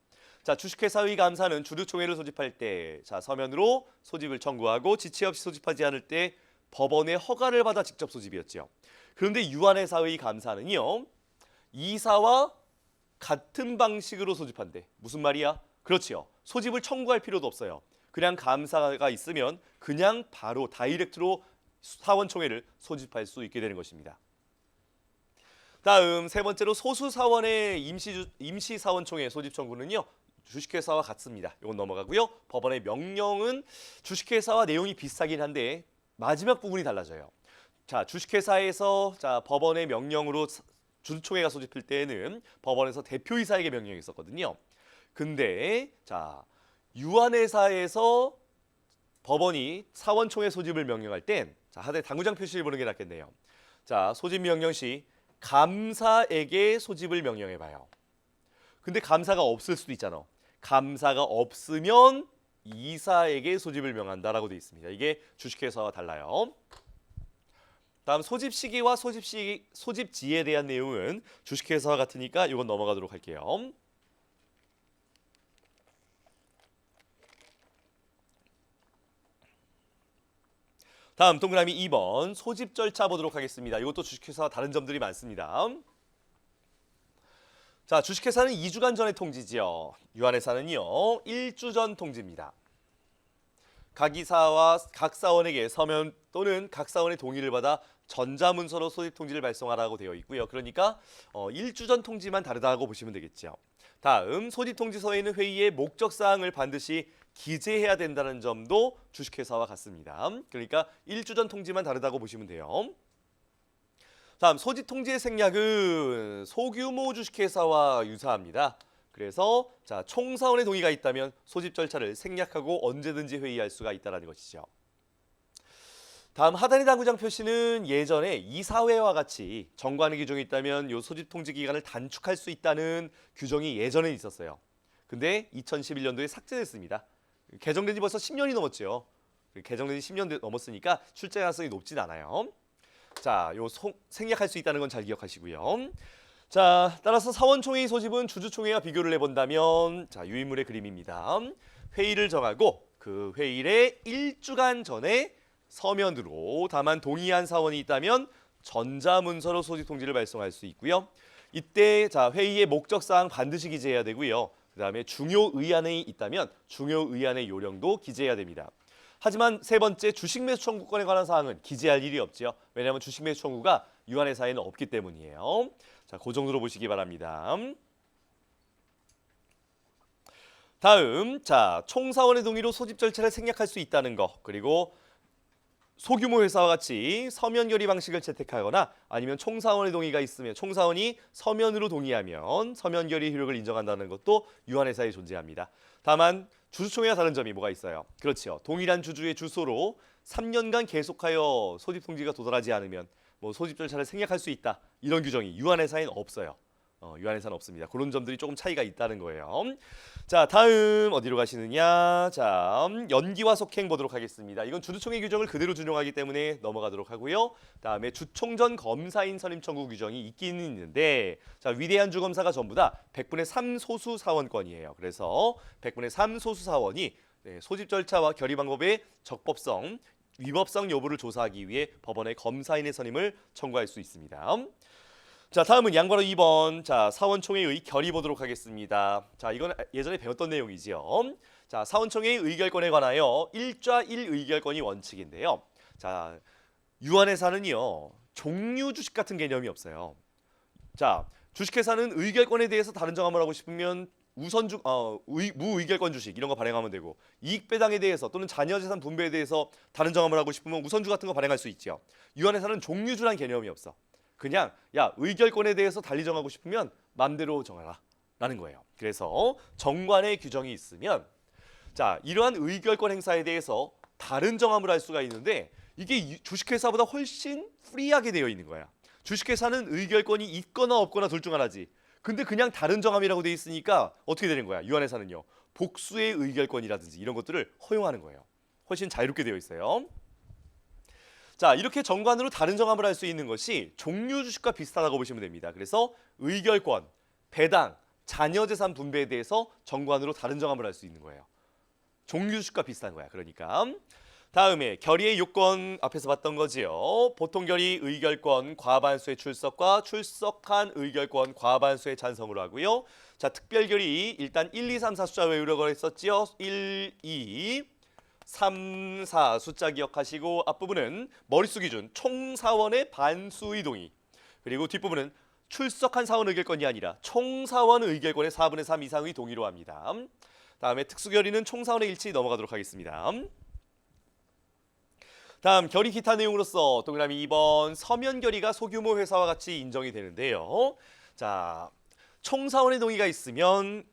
자, 주식회사의 감사는 주주총회를 소집할 때, 자, 서면으로 소집을 청구하고 지체 없이 소집하지 않을 때 법원의 허가를 받아 직접 소집이었죠. 그런데 유한회사의 감사는요, 이사와 같은 방식으로 소집한대. 무슨 말이야? 그렇지요. 소집을 청구할 필요도 없어요. 그냥 감사가 있으면 그냥 바로 다이렉트로 사원총회를 소집할 수 있게 되는 것입니다. 다음 세 번째로 소수사원의 임시사원총회 소집 청구는요, 주식회사와 같습니다. 이건 넘어가고요. 법원의 명령은 주식회사와 내용이 비슷하긴 한데 마지막 부분이 달라져요. 자, 주식회사에서 법원의 명령으로 주주총회가 소집할 때에는 법원에서 대표이사에게 명령이 있었거든요. 근데 자, 유한회사에서 법원이 사원총회 소집을 명령할 땐, 자, 하대 당구장 표시를 보는 게 낫겠네요. 자, 소집 명령 시 감사에게 소집을 명령해 봐요. 근데 감사가 없을 수도 있잖아. 감사가 없으면 이사에게 소집을 명한다라고 되어 있습니다. 이게 주식회사와 달라요. 다음 소집 시기와 소집지에 대한 내용은 주식회사와 같으니까 이건 넘어가도록 할게요. 다음 동그라미 2번 소집 절차 보도록 하겠습니다. 이것도 주식회사와 다른 점들이 많습니다. 자, 주식회사는 2주간 전에 통지지요. 유한회사는요, 1주 전 통지입니다. 각 이사와 각 사원에게 서면 또는 각 사원의 동의를 받아 전자문서로 소집 통지를 발송하라고 되어 있고요. 그러니까 1주 전 통지만 다르다고 보시면 되겠죠. 다음 소집 통지서에는 회의의 목적 사항을 반드시 기재해야 된다는 점도 주식회사와 같습니다. 그러니까 1주 전 통지만 다르다고 보시면 돼요. 다음 소집 통지의 생략은 소규모 주식회사와 유사합니다. 그래서 자, 총사원의 동의가 있다면 소집 절차를 생략하고 언제든지 회의할 수가 있다는 것이죠. 다음 하단의 당구장 표시는 예전에 이사회와 같이 정관의 규정이 있다면 요 소집 통지 기간을 단축할 수 있다는 규정이 예전에 있었어요. 근데 2011년도에 삭제됐습니다. 개정된 지 벌써 10년이 넘었죠. 개정된 지 10년 넘었으니까 출제 가능성이 높진 않아요. 자, 요 생략할 수 있다는 건 잘 기억하시고요. 자, 따라서 사원총회의 소집은 주주총회와 비교를 해본다면 자, 유인물의 그림입니다. 회의를 정하고 그 회의의 1주간 전에 서면으로 다만 동의한 사원이 있다면 전자문서로 소집 통지를 발송할 수 있고요. 이때 자, 회의의 목적 사항 반드시 기재해야 되고요. 그다음에 중요 의안이 있다면 중요 의안의 요령도 기재해야 됩니다. 하지만 세 번째 주식 매수 청구권에 관한 사항은 기재할 일이 없죠. 왜냐하면 주식 매수 청구가 유한회사에는 없기 때문이에요. 자, 그 정도로 보시기 바랍니다. 다음, 자, 총사원의 동의로 소집 절차를 생략할 수 있다는 거, 그리고 소규모 회사와 같이 서면 결의 방식을 채택하거나 아니면 총사원의 동의가 있으면 총사원이 서면으로 동의하면 서면 결의 효력을 인정한다는 것도 유한회사에 존재합니다. 다만 주주총회와 다른 점이 뭐가 있어요? 그렇죠. 동일한 주주의 주소로 3년간 계속하여 소집 통지가 도달하지 않으면 뭐 소집 절차를 생략할 수 있다. 이런 규정이 유한회사에는 없어요. 유한회사는 없습니다. 그런 점들이 조금 차이가 있다는 거예요. 자, 다음 어디로 가시느냐? 자, 연기와 속행 보도록 하겠습니다. 이건 주주총회 규정을 그대로 준용하기 때문에 넘어가도록 하고요. 다음에 주총전 검사인 선임 청구 규정이 있기는 있는데, 자, 위대한 주검사가 전부 다 100분의 3 소수 사원권이에요. 그래서 100분의 3 소수 사원이 소집 절차와 결의 방법의 적법성, 위법성 여부를 조사하기 위해 법원의 검사인의 선임을 청구할 수 있습니다. 자, 다음은 양바로 2번. 자, 사원총회의 결의 보도록 하겠습니다. 자, 이건 예전에 배웠던 내용이지요. 자, 사원총회의 의결권에 관하여 1좌 1의결권이 원칙인데요. 자, 유한회사는요, 종류 주식 같은 개념이 없어요. 자, 주식회사는 의결권에 대해서 다른 정함을 하고 싶으면 무의결권 주식 이런 거 발행하면 되고, 이익 배당에 대해서 또는 자녀재산 분배에 대해서 다른 정함을 하고 싶으면 우선주 같은 거 발행할 수 있죠. 유한회사는 종류주란 개념이 없어. 그냥 야, 의결권에 대해서 달리 정하고 싶으면 맘대로 정하라 라는 거예요. 그래서 정관의 규정이 있으면 자, 이러한 의결권 행사에 대해서 다른 정함을 할 수가 있는데 이게 주식회사보다 훨씬 프리하게 되어 있는 거야. 주식회사는 의결권이 있거나 없거나 둘 중 하나지. 근데 그냥 다른 정함이라고 되어 있으니까 어떻게 되는 거야? 유한회사는요, 복수의 의결권이라든지 이런 것들을 허용하는 거예요. 훨씬 자유롭게 되어 있어요. 자, 이렇게 정관으로 다른 정함을 할 수 있는 것이 종류 주식과 비슷하다고 보시면 됩니다. 그래서 의결권, 배당, 자녀재산 분배에 대해서 정관으로 다른 정함을 할 수 있는 거예요. 종류 주식과 비슷한 거야. 그러니까 다음에 결의의 요건 앞에서 봤던 거지요. 보통 결의 의결권 과반수의 출석과 출석한 의결권 과반수의 찬성으로 하고요. 자, 특별 결의 일단 1, 2, 3, 4 숫자 외우려고 했었지요. 1, 2, 3, 4 숫자 기억하시고 앞부분은 머릿수 기준 총사원의 반수의 동의, 그리고 뒷부분은 출석한 사원 의결권이 아니라 총사원 의결권의 4분의 3 이상의 동의로 합니다. 다음에 특수결의는 총사원의 일치 넘어가도록 하겠습니다. 다음 결의 기타 내용으로서 동그라미 2번 서면 결의가 소규모 회사와 같이 인정이 되는데요. 자, 총사원의 동의가 있으면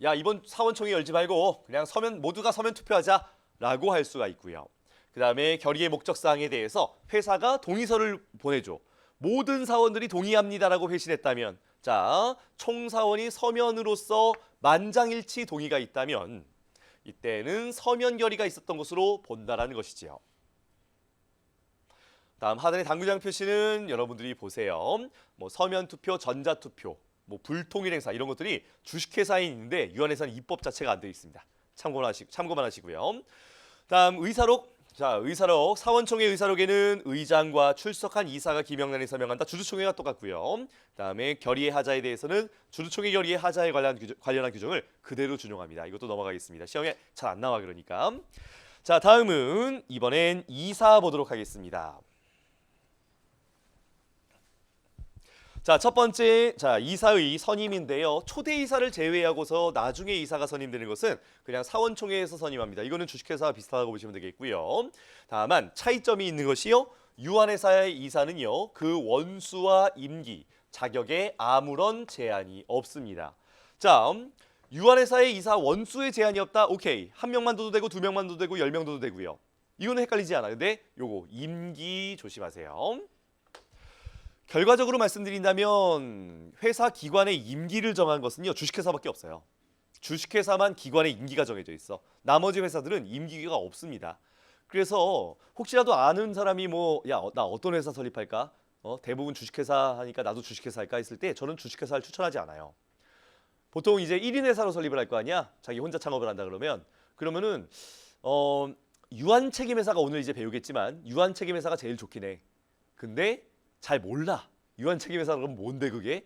야, 이번 사원총회 열지 말고 그냥 모두가 서면 투표하자 라고 할 수가 있고요. 그 다음에 결의의 목적사항에 대해서 회사가 동의서를 보내줘. 모든 사원들이 동의합니다라고 회신했다면, 자, 총사원이 서면으로서 만장일치 동의가 있다면 이때는 서면 결의가 있었던 것으로 본다라는 것이지요. 다음 하단의 당구장 표시는 여러분들이 보세요. 뭐 서면 투표, 전자 투표, 뭐 불통일 행사 이런 것들이 주식회사에 있는데 유한회사는 입법 자체가 안 되어 있습니다. 참고만 하시고요. 다음 의사록. 자, 의사록 사원총회 의사록에는 의장과 출석한 이사가 기명란에 서명한다. 주주총회와 똑같고요. 다음에 결의의 하자에 대해서는 주주총회 결의의 하자에 관련한 규정을 그대로 준용합니다. 이것도 넘어가겠습니다. 시험에 잘 안 나와 그러니까. 자, 다음은 이번엔 이사 보도록 하겠습니다. 자, 첫 번째, 자, 이사의 선임인데요. 초대 이사를 제외하고서 나중에 이사가 선임되는 것은 그냥 사원총회에서 선임합니다. 이거는 주식회사와 비슷하다고 보시면 되겠고요. 다만 차이점이 있는 것이요. 유한회사의 이사는요, 그 원수와 임기, 자격에 아무런 제한이 없습니다. 자, 유한회사의 이사 원수의 제한이 없다. 오케이. 한 명만 둬도 되고 두 명만 둬도 되고 10명 둬도 되고요. 이거는 헷갈리지 않아요. 근데 요거 임기 조심하세요. 결과적으로 말씀드린다면 회사 기관의 임기를 정한 것은요, 주식회사밖에 없어요. 주식회사만 기관의 임기가 정해져 있어. 나머지 회사들은 임기가 없습니다. 그래서 혹시라도 아는 사람이 뭐, 야, 나 어떤 회사 설립할까? 대부분 주식회사 하니까 나도 주식회사 할까 했을 때 저는 주식회사를 추천하지 않아요. 보통 이제 1인 회사로 설립을 할 거 아니야. 자기 혼자 창업을 한다 그러면은 유한 책임 회사가 오늘 이제 배우겠지만 유한 책임 회사가 제일 좋긴 해. 근데 잘 몰라. 유한 책임 회사가 그럼 뭔데 그게?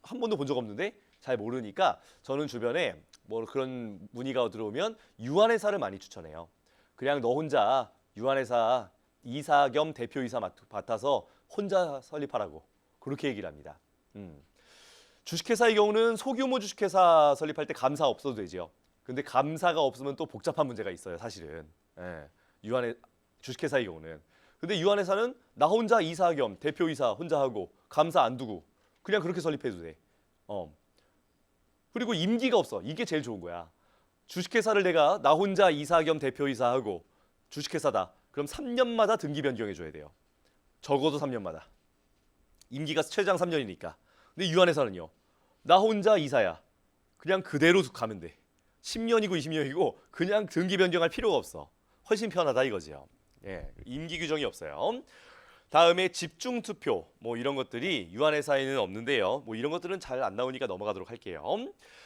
한 번도 본 적 없는데 잘 모르니까 저는 주변에 뭐 그런 문의가 들어오면 유한 회사를 많이 추천해요. 그냥 너 혼자 유한 회사 이사 겸 대표이사 맡아서 혼자 설립하라고 그렇게 얘기를 합니다. 주식회사의 경우는 소규모 주식회사 설립할 때 감사 없어도 되죠. 근데 감사가 없으면 또 복잡한 문제가 있어요, 사실은. 예, 주식회사의 경우는. 근데 유한회사는 나 혼자 이사 겸 대표이사 혼자 하고 감사 안 두고 그냥 그렇게 설립해도 돼. 그리고 임기가 없어. 이게 제일 좋은 거야. 주식회사를 내가 나 혼자 이사 겸 대표이사 하고 주식회사다. 그럼 3년마다 등기 변경해줘야 돼요. 적어도 3년마다. 임기가 최장 3년이니까. 근데 유한회사는요. 나 혼자 이사야. 그냥 그대로 가면 돼. 10년이고 20년이고 그냥 등기 변경할 필요가 없어. 훨씬 편하다 이거지요. 예, 임기 규정이 없어요. 다음에 집중 투표 뭐 이런 것들이 유한회사에는 없는데요. 뭐 이런 것들은 잘 안 나오니까 넘어가도록 할게요.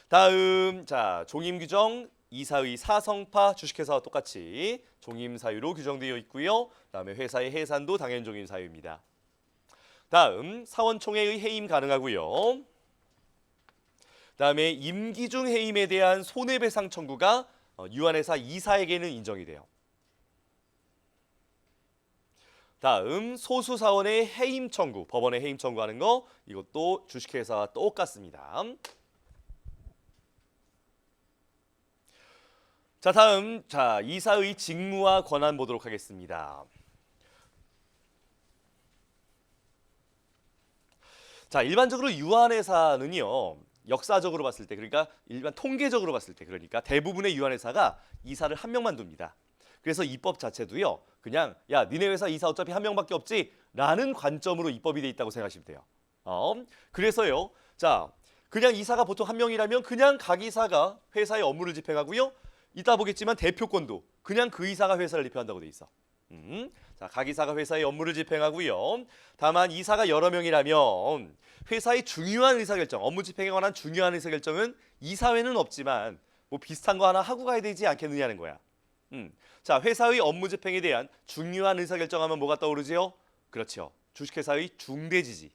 다음 자 종임 규정 이사의 사성파 주식회사와 똑같이 종임 사유로 규정되어 있고요. 다음에 회사의 해산도 당연 종임 사유입니다. 다음 사원총회의 해임 가능하고요. 다음에 임기 중 해임에 대한 손해배상 청구가 유한회사 이사에게는 인정이 돼요. 다음 소수사원의 해임 청구, 법원에 해임 청구하는 거 이것도 주식회사와 똑같습니다. 자 다음 이사의 직무와 권한 보도록 하겠습니다. 자 일반적으로 유한회사는요. 역사적으로 봤을 때 그러니까 일반 통계적으로 봤을 때 그러니까 대부분의 유한회사가 이사를 한 명만 둡니다. 그래서 입법 자체도요. 그냥 야 니네 회사 이사 어차피 한 명밖에 없지 라는 관점으로 입법이 돼 있다고 생각하시면 돼요. 그래서요. 자 그냥 이사가 보통 한 명이라면 그냥 각 이사가 회사의 업무를 집행하고요. 이따 보겠지만 대표권도 그냥 그 이사가 회사를 대표한다고 돼 있어. 자, 각 이사가 회사의 업무를 집행하고요. 다만 이사가 여러 명이라면 회사의 중요한 의사결정, 업무 집행에 관한 중요한 의사결정은 이사회는 없지만 뭐 비슷한 거 하나 하고 가야 되지 않겠느냐는 거야. 자, 회사의 업무 집행에 대한 중요한 의사결정하면 뭐가 떠오르지요? 그렇죠. 주식회사의 중대지지.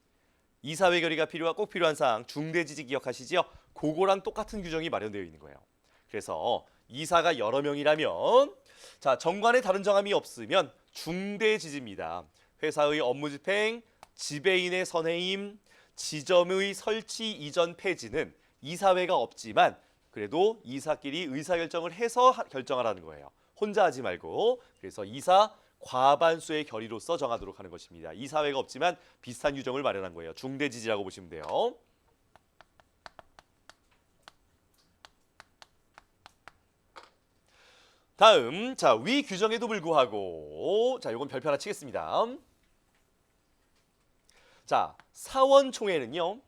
이사회 결의가 꼭 필요한 사항 중대지지 기억하시죠? 그거랑 똑같은 규정이 마련되어 있는 거예요. 그래서 이사가 여러 명이라면 자 정관에 다른 정함이 없으면 중대지지입니다. 회사의 업무 집행, 지배인의 선해임, 지점의 설치 이전 폐지는 이사회가 없지만 그래도 이사끼리 의사결정을 해서 결정하라는 거예요. 혼자 하지 말고. 그래서 이사 과반수의 결의로서 정하도록 하는 것입니다. 이사회가 없지만 비슷한 규정을 마련한 거예요. 중대지지라고 보시면 돼요. 다음 위 규정에도 불구하고 이건 별표 하나 치겠습니다. 사원총회는요.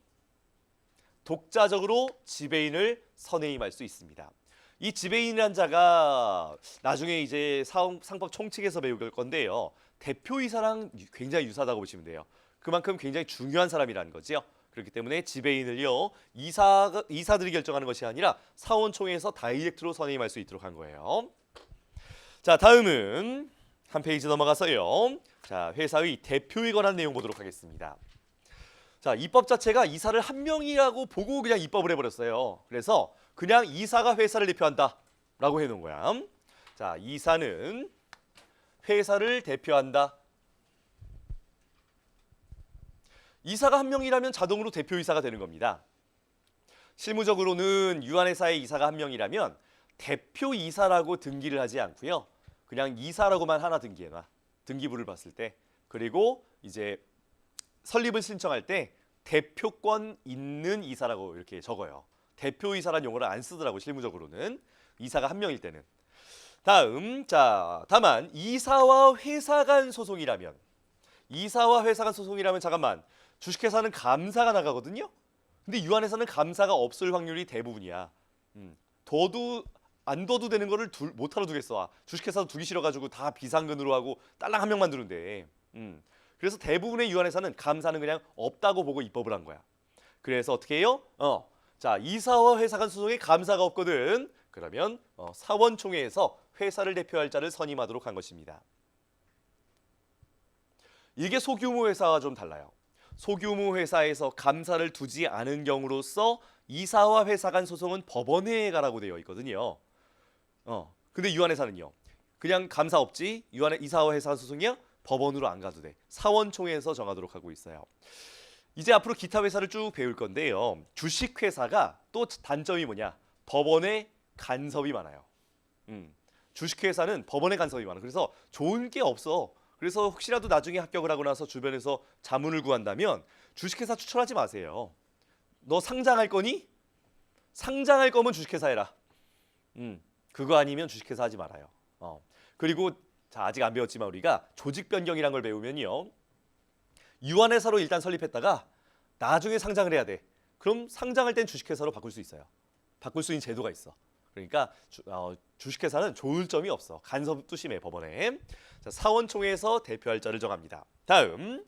독자적으로 지배인을 선해임할 수 있습니다. 이 지배인이란 자가 나중에 이제 상법 총칙에서 배울 건데요. 대표이사랑 굉장히 유사하다고 보시면 돼요. 그만큼 굉장히 중요한 사람이라는 거죠. 그렇기 때문에 지배인을요. 이사들이 결정하는 것이 아니라 사원총회에서 다이렉트로 선해임할 수 있도록 한 거예요. 자 다음은 한 페이지 넘어가서요. 회사의 대표에 관한 내용 보도록 하겠습니다. 입법 자체가 이사를 한 명이라고 보고 그냥 입법을 해버렸어요. 그래서 그냥 이사가 회사를 대표한다 라고 해놓은 거야. 이사는 회사를 대표한다. 이사가 한 명이라면 자동으로 대표이사가 되는 겁니다. 실무적으로는 유한회사의 이사가 한 명이라면 대표이사라고 등기를 하지 않고요. 그냥 이사라고만 하나 등기해놔. 등기부를 봤을 때. 그리고 이제 설립을 신청할 때 대표권 있는 이사라고 이렇게 적어요. 대표이사라는 용어를 안 쓰더라고 실무적으로는. 이사가 한 명일 때는. 다음 다만 이사와 회사 간 소송이라면 잠깐만 주식회사는 감사가 나가거든요. 근데 유한회사는 감사가 없을 확률이 대부분이야. 안 둬도 되는 거를 못하러 두겠어. 주식회사도 두기 싫어가지고 다 비상근으로 하고 딸랑 한 명만 두는데. 그래서 대부분의 유한회사는 감사는 그냥 없다고 보고 입법을 한 거야. 그래서 어떻게 해요? 자, 이사와 회사 간 소송에 감사가 없거든. 그러면 사원총회에서 회사를 대표할 자를 선임하도록 한 것입니다. 이게 소규모 회사와 좀 달라요. 소규모 회사에서 감사를 두지 않은 경우로서 이사와 회사 간 소송은 법원에 가라고 되어 있거든요. 근데 유한회사는요. 그냥 감사 없지? 이사와 회사 간 소송이야? 법원으로 안 가도 돼. 사원총회에서 정하도록 하고 있어요. 이제 앞으로 기타 회사를 쭉 배울 건데요. 주식회사가 또 단점이 뭐냐? 법원에 간섭이 많아요. 주식회사는 법원에 간섭이 많아. 그래서 좋은 게 없어. 그래서 혹시라도 나중에 합격을 하고 나서 주변에서 자문을 구한다면 주식회사 추천하지 마세요. 너 상장할 거니? 상장할 거면 주식회사 해라. 그거 아니면 주식회사 하지 말아요. 그리고 자, 아직 안 배웠지만 우리가 조직 변경이란 걸 배우면요. 유한회사로 일단 설립했다가 나중에 상장을 해야 돼. 그럼 상장할 땐 주식회사로 바꿀 수 있어요. 바꿀 수 있는 제도가 있어. 그러니까 주식회사는 좋을 점이 없어. 간섭도 심해 법원에. 자, 사원총회에서 대표할 자를 정합니다. 다음,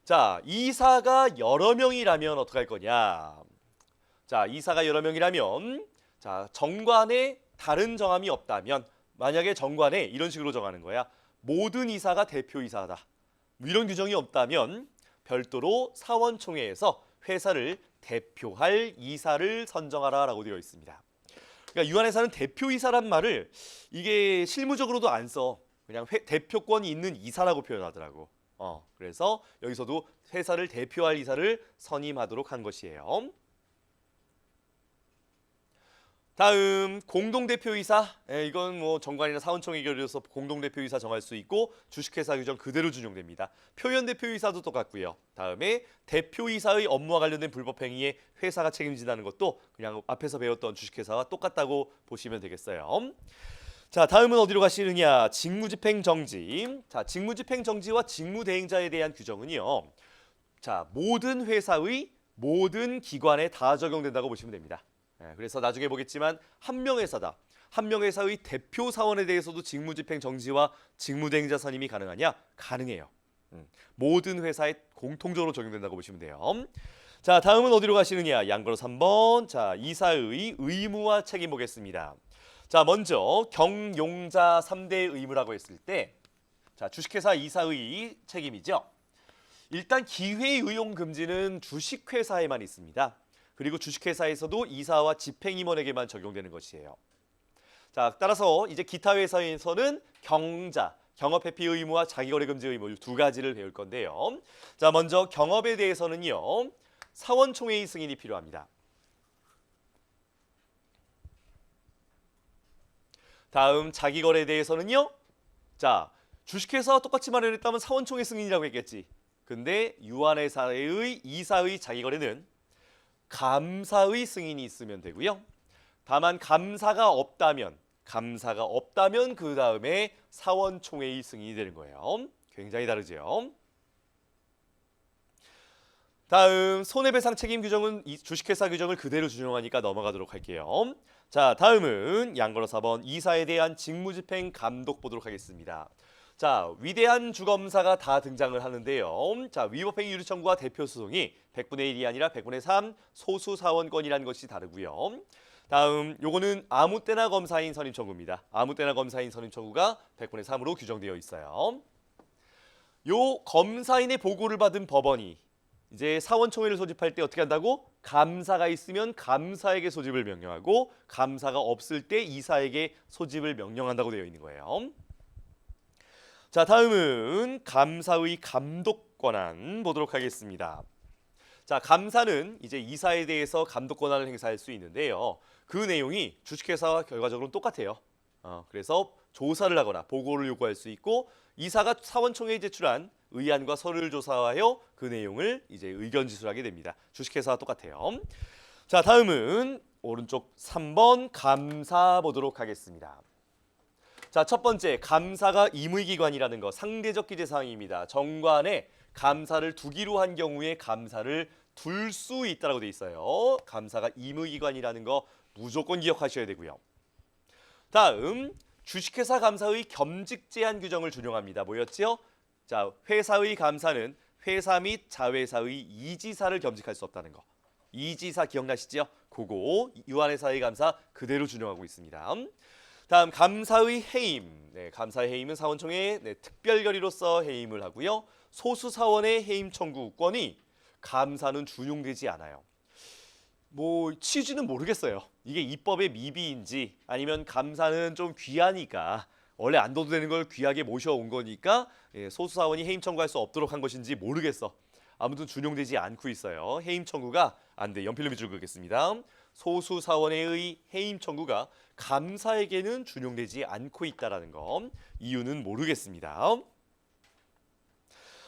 자, 이사가 여러 명이라면 어떻게 할 거냐? 자, 이사가 여러 명이라면, 자, 정관에 다른 정함이 없다면, 만약에 정관에 이런 식으로 정하는 거야. 모든 이사가 대표이사다. 이런 규정이 없다면 별도로 사원총회에서 회사를 대표할 이사를 선정하라라고 되어 있습니다. 그러니까 유한회사는 대표이사란 말을 이게 실무적으로도 안 써. 그냥 대표권이 있는 이사라고 표현하더라고. 그래서 여기서도 회사를 대표할 이사를 선임하도록 한 것이에요. 다음 공동대표이사. 이건 뭐 정관이나 사원총회 결의로서 공동대표이사 정할 수 있고 주식회사 규정 그대로 준용됩니다. 표현대표이사도 똑같고요. 다음에 대표이사의 업무와 관련된 불법행위에 회사가 책임진다는 것도 그냥 앞에서 배웠던 주식회사와 똑같다고 보시면 되겠어요. 자, 다음은 어디로 가시느냐? 직무집행정지. 자, 직무집행정지와 직무대행자에 대한 규정은요. 자, 모든 회사의 모든 기관에 다 적용된다고 보시면 됩니다. 그래서 나중에 보겠지만 한 명회사다. 한 명회사의 대표 사원에 대해서도 직무집행 정지와 직무대행자 선임이 가능하냐? 가능해요. 모든 회사에 공통적으로 적용된다고 보시면 돼요. 자, 다음은 어디로 가시느냐? 양거로 3번. 자, 이사의 의무와 책임 보겠습니다. 자, 먼저 경용자 3대 의무라고 했을 때, 자, 주식회사 이사의 책임이죠. 일단 기회 의용 금지는 주식회사에만 있습니다. 그리고 주식회사에서도 이사와 집행임원에게만 적용되는 것이에요. 자, 따라서 이제 기타 회사에서는 경자, 경업회피 의무와 자기거래 금지 의무 두 가지를 배울 건데요. 자, 먼저 경업에 대해서는요. 사원총회의 승인이 필요합니다. 다음 자기거래에 대해서는요. 자, 주식회사와 똑같이 마련했다면 사원총회 승인이라고 했겠지. 근데 유한회사의 이사의 자기거래는 감사의 승인이 있으면 되고요. 다만 감사가 없다면 그 다음에 사원총회의 승인이 되는 거예요. 굉장히 다르죠. 다음 손해배상 책임 규정은 이 주식회사 규정을 그대로 준용하니까 넘어가도록 할게요. 자, 다음은 양거로 4번 이사에 대한 직무집행 감독 보도록 하겠습니다. 자, 위대한 주검사가 다 등장을 하는데요. 자, 위법행위 유리 청구와 대표 소송이 100분의 1이 아니라 100분의 3 소수 사원권이라는 것이 다르고요. 다음 요거는 아무 때나 검사인 선임 청구입니다. 아무 때나 검사인 선임 청구가 100분의 3으로 규정되어 있어요. 요 검사인의 보고를 받은 법원이 이제 사원총회를 소집할 때 어떻게 한다고? 감사가 있으면 감사에게 소집을 명령하고 감사가 없을 때 이사에게 소집을 명령한다고 되어 있는 거예요. 자, 다음은 감사의 감독 권한 보도록 하겠습니다. 자, 감사는 이제 이사에 대해서 감독 권한을 행사할 수 있는데요. 그 내용이 주식회사와 결과적으로는 똑같아요. 그래서 조사를 하거나 보고를 요구할 수 있고 이사가 사원총회에 제출한 의안과 서류를 조사하여 그 내용을 이제 의견 지술하게 됩니다. 주식회사와 똑같아요. 자, 다음은 오른쪽 3번 감사 보도록 하겠습니다. 자, 첫 번째 감사가 임의기관이라는 거 상대적 기재 사항입니다. 정관에 감사를 두기로 한 경우에 감사를 둘 수 있다라고 돼 있어요. 감사가 임의기관이라는 거 무조건 기억하셔야 되고요. 다음 주식회사 감사의 겸직 제한 규정을 준용합니다. 뭐였죠? 자, 회사의 감사는 회사 및 자회사의 이지사를 겸직할 수 없다는 거. 이지사 기억나시죠? 그거 유한회사의 감사 그대로 준용하고 있습니다. 다음 감사의 해임. 네, 감사의 해임은 사원총회 특별 결의로서 해임을 하고요. 소수 사원의 해임 청구권이 감사는 준용되지 않아요. 뭐 취지는 모르겠어요. 이게 입법의 미비인지 아니면 감사는 좀 귀하니까 원래 안 둬도 되는 걸 귀하게 모셔온 거니까 소수 사원이 해임 청구할 수 없도록 한 것인지 모르겠어. 아무튼 준용되지 않고 있어요. 해임 청구가 안 돼. 연필로 밑줄 긋겠습니다. 소수 사원의 해임 청구가 감사에게는 준용되지 않고 있다라는 거. 이유는 모르겠습니다.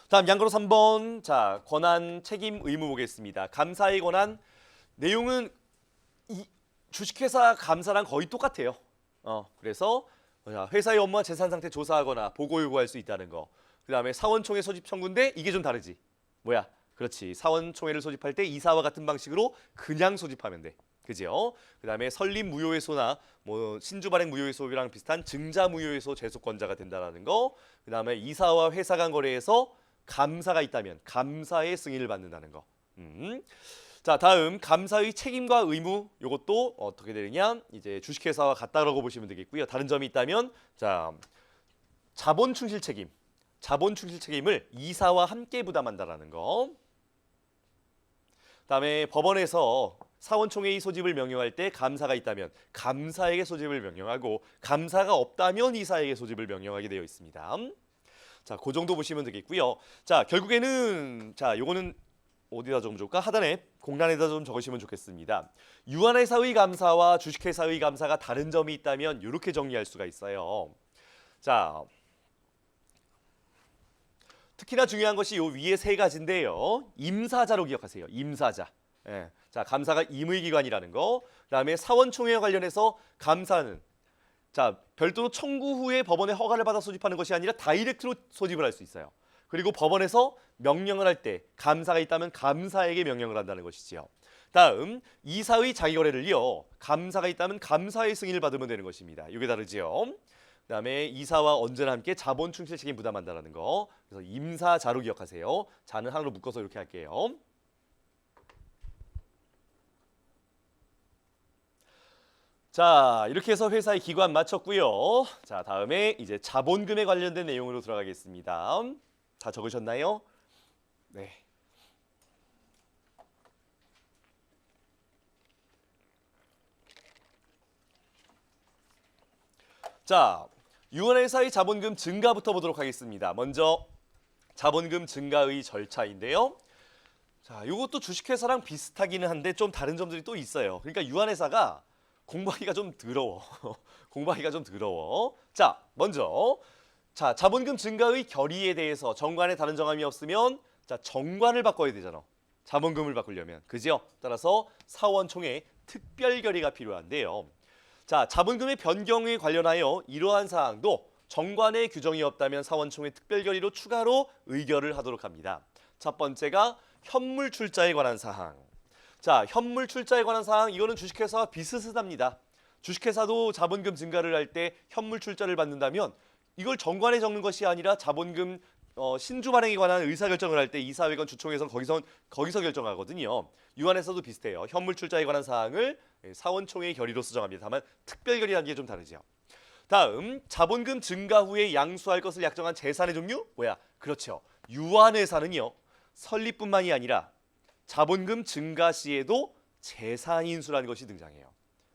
다음 양거로 3번. 자, 권한, 책임, 의무 보겠습니다. 감사의 권한 내용은 주식회사 감사랑 거의 똑같아요. 그래서 회사의 업무와 재산 상태 조사하거나 보고 요구할 수 있다는 거. 그다음에 사원총회 소집 청구인데 이게 좀 다르지. 뭐야? 그렇지. 사원총회를 소집할 때 이사와 같은 방식으로 그냥 소집하면 돼. 그죠? 그다음에 설립 무효회소나 뭐 신주 발행 무효회소랑 비슷한 증자 무효회소 제소권자가 된다라는 거. 그다음에 이사와 회사 간 거래에서 감사가 있다면 감사의 승인을 받는다는 거. 자, 다음 감사의 책임과 의무. 요것도 어떻게 되느냐? 이제 주식회사와 같다라고 보시면 되겠고요. 다른 점이 있다면 자, 자본 충실 책임. 자본 충실 책임을 이사와 함께 부담한다라는 거. 그다음에 법원에서 사원총회의 소집을 명령할 때 감사가 있다면 감사에게 소집을 명령하고 감사가 없다면 이사에게 소집을 명령하게 되어 있습니다. 자, 그 정도 보시면 되겠고요. 자, 결국에는 자, 요거는 어디다 좀 좋을까? 하단에 공란에다 좀 적으시면 좋겠습니다. 유한회사의 감사와 주식회사의 감사가 다른 점이 있다면 이렇게 정리할 수가 있어요. 자, 특히나 중요한 것이 요 위에 세 가지인데요. 임사자로 기억하세요. 임사자. 예. 자, 감사가 임의기관이라는 거. 그다음에 사원총회와 관련해서 감사는 자, 별도로 청구 후에 법원의 허가를 받아 소집하는 것이 아니라 다이렉트로 소집을 할 수 있어요. 그리고 법원에서 명령을 할 때 감사가 있다면 감사에게 명령을 한다는 것이지요. 다음 이사의 자기거래를요. 감사가 있다면 감사의 승인을 받으면 되는 것입니다. 이게 다르지요. 그다음에 이사와 언제나 함께 자본 충실 책임 부담한다는 거. 그래서 임사자로 기억하세요. 자는 하나로 묶어서 이렇게 할게요. 자, 이렇게 해서 회사의 기관 마쳤고요. 자, 다음에 이제 자본금에 관련된 내용으로 들어가겠습니다. 다 적으셨나요? 네. 자, 유한회사의 자본금 증가부터 보도록 하겠습니다. 먼저 자본금 증가의 절차인데요. 자, 이것도 주식회사랑 비슷하기는 한데 좀 다른 점들이 또 있어요. 그러니까 유한회사가 공부하기가 좀 더러워. 공부하기가 좀 더러워. 자, 먼저 자, 자본금 증가의 결의에 대해서 정관에 다른 정함이 없으면 자, 정관을 바꿔야 되잖아. 자본금을 바꾸려면. 그죠? 따라서 사원총회 특별 결의가 필요한데요. 자, 자본금의 변경에 관련하여 이러한 사항도 정관에 규정이 없다면 사원총회 특별 결의로 추가로 의결을 하도록 합니다. 첫 번째가 현물 출자에 관한 사항. 자, 현물 출자에 관한 사항 이거는 주식회사와 비슷합니다. 주식회사도 자본금 증가를 할 때 현물 출자를 받는다면 이걸 정관에 적는 것이 아니라 자본금 신주 발행에 관한 의사결정을 할 때 이사회관 주총에서 거기서 결정하거든요. 유한회사도 비슷해요. 현물 출자에 관한 사항을 사원총회의 결의로 수정합니다. 다만 특별 결의라는 게 좀 다르죠. 다음 자본금 증가 후에 양수할 것을 약정한 재산의 종류 뭐야? 그렇죠. 유한회사는요. 설립뿐만이 아니라 자본금 증가 시에도 재산인수라는 것이 등장해요.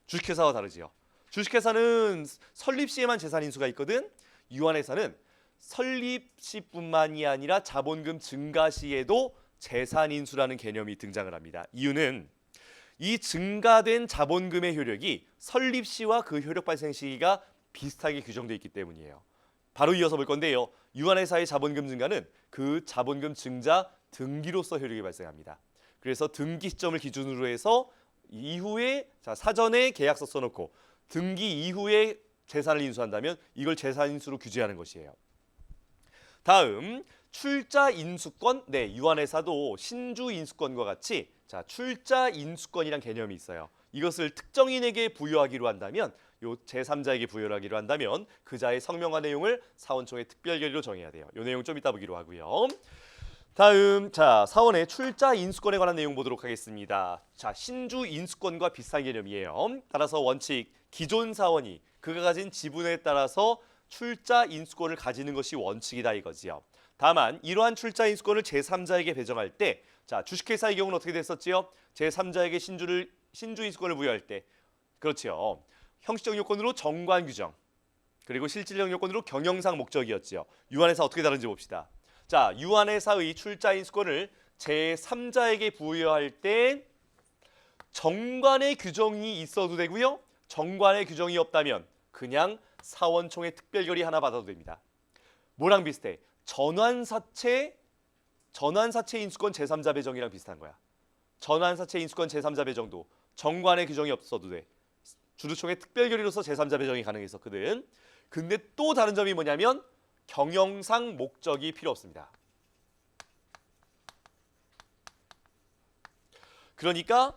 주식회사와 다르지요. 주식회사는 설립 시에만 재산인수가 있거든. 유한회사는 설립 시뿐만이 아니라 자본금 증가 시에도 재산인수라는 개념이 등장을 합니다. 이유는 이 증가된 자본금의 효력이 설립 시와 그 효력 발생 시기가 비슷하게 규정되어 있기 때문이에요. 바로 이어서 볼 건데요. 유한회사의 자본금 증가는 그 자본금 증자 등기로서 효력이 발생합니다. 그래서 등기 시점을 기준으로 해서 이후에 자, 사전에 계약서 써놓고 등기 이후에 재산을 인수한다면 이걸 재산인수로 규제하는 것이에요. 다음 출자 인수권. 네, 유한회사도 신주 인수권과 같이 자, 출자 인수권이란 개념이 있어요. 이것을 특정인에게 부여하기로 한다면 요 제3자에게 부여를 하기로 한다면 그 자의 성명과 내용을 사원총회 특별결의로 정해야 돼요. 요 내용 좀 이따 보기로 하고요. 다음 자 사원의 출자 인수권에 관한 내용 보도록 하겠습니다. 자 신주 인수권과 비슷한 개념이에요. 따라서 원칙 기존 사원이 그가 가진 지분에 따라서 출자 인수권을 가지는 것이 원칙이다 이거지요. 다만 이러한 출자 인수권을 제3자에게 배정할 때 자 주식회사의 경우는 어떻게 됐었지요? 제3자에게 신주 인수권을 부여할 때 그렇지요. 형식적 요건으로 정관 규정 그리고 실질적 요건으로 경영상 목적이었지요. 유한회사 어떻게 다른지 봅시다. 자 유한회사의 출자 인수권을 제3자에게 부여할 때 정관의 규정이 있어도 되고요. 정관의 규정이 없다면 그냥 사원총회 특별결의 하나 받아도 됩니다. 뭐랑 비슷해? 전환사채 인수권 제3자 배정이랑 비슷한 거야. 전환사채 인수권 제3자 배정도 정관의 규정이 없어도 돼. 주주총회 특별결의로서 제3자 배정이 가능했었거든. 근데 또 다른 점이 뭐냐면 경영상 목적이 필요 없습니다. 그러니까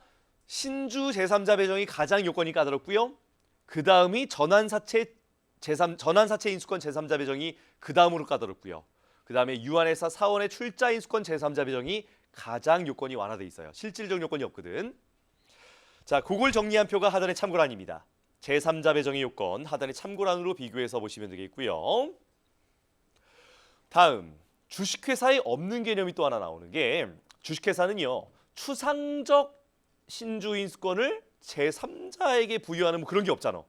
신주 제3자 배정이 가장 요건이 까다롭고요. 그 다음이 전환사채 인수권 제3자 배정이 그 다음으로 까다롭고요. 그 다음에 유한회사 사원의 출자 인수권 제3자 배정이 가장 요건이 완화돼 있어요. 실질적 요건이 없거든. 자, 그걸 정리한 표가 하단의 참고란입니다. 제3자 배정의 요건 하단의 참고란으로 비교해서 보시면 되겠고요. 다음 주식회사에 없는 개념이 또 하나 나오는 게 주식회사는요. 추상적 신주인수권을 제3자에게 부여하는 뭐 그런 게 없잖아.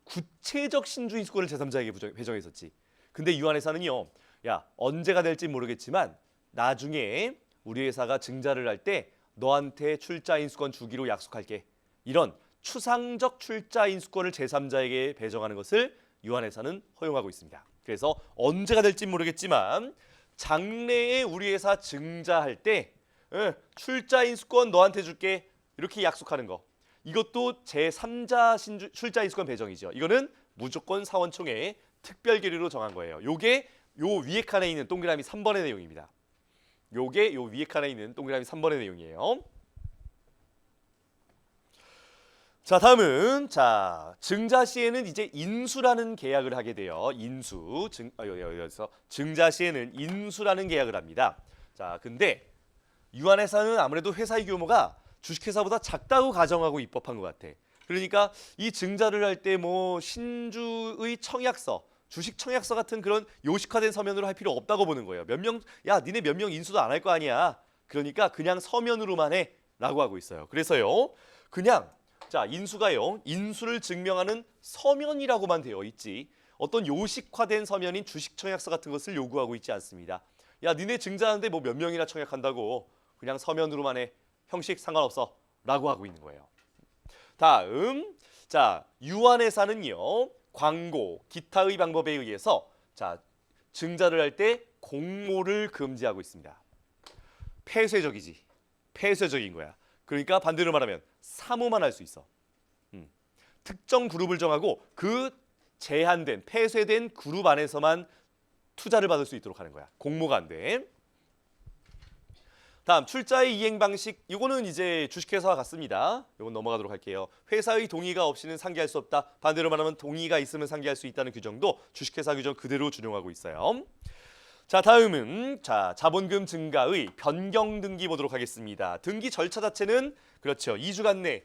구체적 신주인수권을 제3자에게 배정했었지. 근데 유한회사는요. 야 언제가 될지 모르겠지만 나중에 우리 회사가 증자를 할 때 너한테 출자인수권 주기로 약속할게. 이런 추상적 출자인수권을 제3자에게 배정하는 것을 유한회사는 허용하고 있습니다. 그래서 언제가 될지 모르겠지만 장래에 우리 회사 증자할 때 출자인수권 너한테 줄게 이렇게 약속하는 거. 이것도 제3자 출자인수권 배정이죠. 이거는 무조건 사원총회 특별결의로 정한 거예요. 요게 요 위에 칸에 있는 동그라미 3번의 내용입니다. 요게 요 위에 칸에 있는 동그라미 3번의 내용이에요. 자 다음은 자 증자 시에는 이제 인수라는 계약을 하게 돼요. 인수 여기서 증자 시에는 인수라는 계약을 합니다. 자 근데 유한회사는 아무래도 회사의 규모가 주식회사보다 작다고 가정하고 입법한 것 같아. 그러니까 이 증자를 할 때 뭐 신주의 청약서, 주식 청약서 같은 그런 요식화된 서면으로 할 필요 없다고 보는 거예요. 니네 몇 명 인수도 안 할 거 아니야. 그러니까 그냥 서면으로만 해라고 하고 있어요. 그래서요, 그냥 자 인수가요, 인수를 증명하는 서면이라고만 되어 있지 어떤 요식화된 서면인 주식 청약서 같은 것을 요구하고 있지 않습니다. 야 니네 증자하는데 뭐 몇 명이나 청약한다고 그냥 서면으로만 해. 형식 상관없어 라고 하고 있는 거예요. 다음 자 유한회사는요 광고 기타의 방법에 의해서 자 증자를 할 때 공모를 금지하고 있습니다. 폐쇄적인 거야. 그러니까 반대로 말하면 사모만 할 수 있어. 특정 그룹을 정하고 그 제한된 폐쇄된 그룹 안에서만 투자를 받을 수 있도록 하는 거야. 공모가 안 돼. 다음 출자의 이행 방식 이거는 이제 주식회사와 같습니다. 이건 넘어가도록 할게요. 회사의 동의가 없이는 상계할 수 없다. 반대로 말하면 동의가 있으면 상계할 수 있다는 규정도 주식회사 규정 그대로 준용하고 있어요. 자 다음은 자 자본금 증가의 변경 등기 보도록 하겠습니다. 등기 절차 자체는 그렇죠. 2주간 내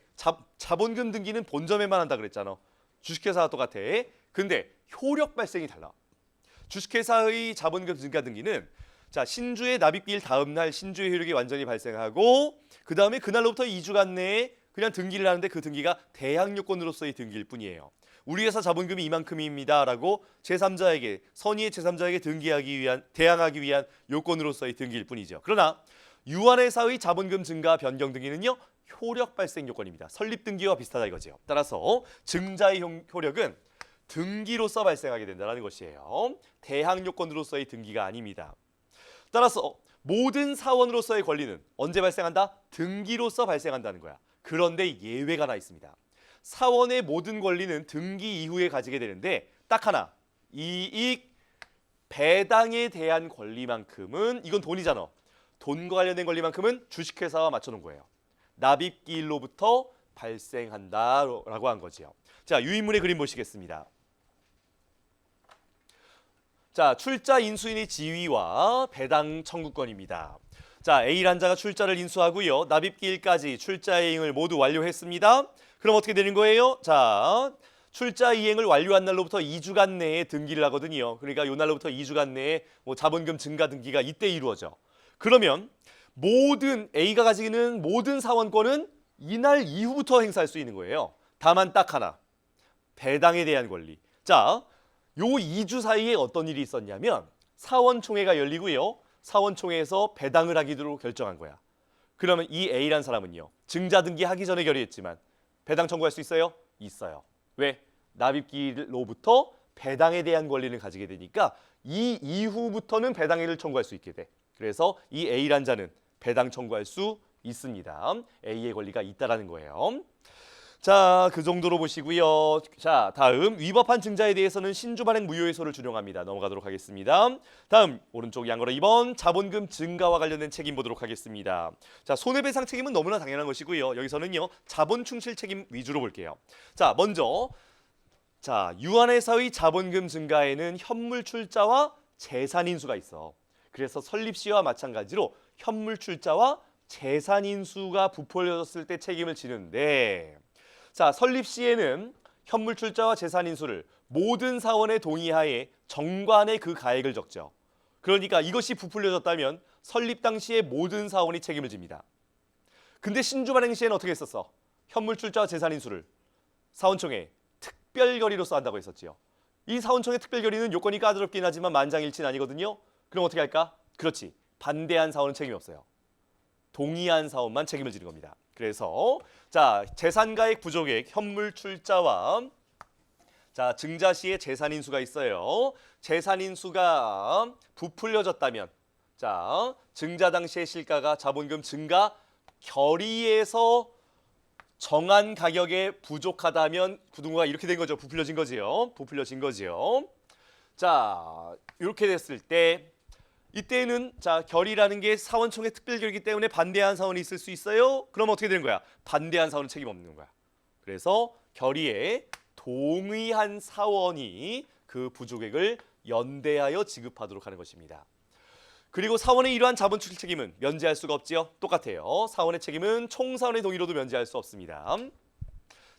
자본금 등기는 본점에만 한다 그랬잖아. 주식회사와 똑같아. 근데 효력 발생이 달라. 주식회사의 자본금 증가 등기는 자 신주의 납입기일 다음 날 신주의 효력이 완전히 발생하고 그 다음에 그날로부터 2주간 내에 그냥 등기를 하는데 그 등기가 대항 요건으로서의 등기일 뿐이에요. 우리 회사 자본금이 이만큼입니다라고 제3자에게 선의의 제3자에게 대항하기 위한 요건으로서의 등기일 뿐이죠. 그러나 유한회사의 자본금 증가 변경 등기는요 효력 발생 요건입니다. 설립 등기와 비슷하다 이거죠. 따라서 증자의 효력은 등기로서 발생하게 된다는 것이에요. 대항 요건으로서의 등기가 아닙니다. 따라서 모든 사원으로서의 권리는 언제 발생한다? 등기로서 발생한다는 거야. 그런데 예외가 하나 있습니다. 사원의 모든 권리는 등기 이후에 가지게 되는데 딱 하나, 이익 배당에 대한 권리만큼은 이건 돈이잖아. 돈과 관련된 권리만큼은 주식회사와 맞춰놓은 거예요. 납입기일로부터 발생한다라고 한 거지요. 자, 유인물의 그림 보시겠습니다. 자, 출자 인수인의 지위와 배당 청구권입니다. 자, A란자가 출자를 인수하고요. 납입기일까지 출자 이행을 모두 완료했습니다. 그럼 어떻게 되는 거예요? 자, 출자 이행을 완료한 날로부터 2주간 내에 등기를 하거든요. 그러니까 이 날로부터 2주간 내에 자본금 증가 등기가 이때 이루어져. 그러면 모든 A가 가지고 있는 모든 사원권은 이날 이후부터 행사할 수 있는 거예요. 다만 딱 하나, 배당에 대한 권리. 자, 요 2주 사이에 어떤 일이 있었냐면 사원총회가 열리고요. 사원총회에서 배당을 하기로 결정한 거야. 그러면 이 A란 사람은요. 증자 등기 하기 전에 결의했지만 배당 청구할 수 있어요? 있어요. 왜? 납입기로부터 배당에 대한 권리를 가지게 되니까 이 이후부터는 배당액을 청구할 수 있게 돼. 그래서 이 A란 자는 배당 청구할 수 있습니다. A의 권리가 있다라는 거예요. 자, 그 정도로 보시고요. 자, 다음 위법한 증자에 대해서는 신주발행 무효의소를 준용합니다. 넘어가도록 하겠습니다. 다음 오른쪽 양거로 2번 자본금 증가와 관련된 책임 보도록 하겠습니다. 자, 손해배상 책임은 너무나 당연한 것이고요. 여기서는요 자본 충실 책임 위주로 볼게요. 자, 먼저 자 유한회사의 자본금 증가에는 현물 출자와 재산 인수가 있어. 그래서 설립 시와 마찬가지로 현물 출자와 재산 인수가 부풀려졌을 때 책임을 지는데. 자, 설립 시에는 현물 출자와 재산 인수를 모든 사원의 동의하에 정관에 그 가액을 적죠. 그러니까 이것이 부풀려졌다면 설립 당시에 모든 사원이 책임을 집니다. 근데 신주 발행 시에는 어떻게 했었어? 현물 출자와 재산 인수를 사원총회 특별 결의로서 한다고 했었지요. 이 사원총회 특별 결의는 요건이 까다롭긴 하지만 만장일치는 아니거든요. 그럼 어떻게 할까? 그렇지. 반대한 사원은 책임이 없어요. 동의한 사원만 책임을 지는 겁니다. 그래서 자, 재산가액 부족액 현물 출자와 자, 증자 시에 재산 인수가 있어요. 재산 인수가 부풀려졌다면 자, 증자 당시의 실가가 자본금 증가 결의에서 정한 가격에 부족하다면 부등호가 이렇게 된 거죠. 부풀려진 거지요. 부풀려진 거지요. 자, 이렇게 됐을 때 이때는 자 결의라는 게 사원총회 특별결의이기 때문에 반대한 사원이 있을 수 있어요. 그럼 어떻게 되는 거야? 반대한 사원은 책임 없는 거야. 그래서 결의에 동의한 사원이 그 부족액을 연대하여 지급하도록 하는 것입니다. 그리고 사원의 이러한 자본 출실 책임은 면제할 수가 없지요. 똑같아요. 사원의 책임은 총사원의 동의로도 면제할 수 없습니다.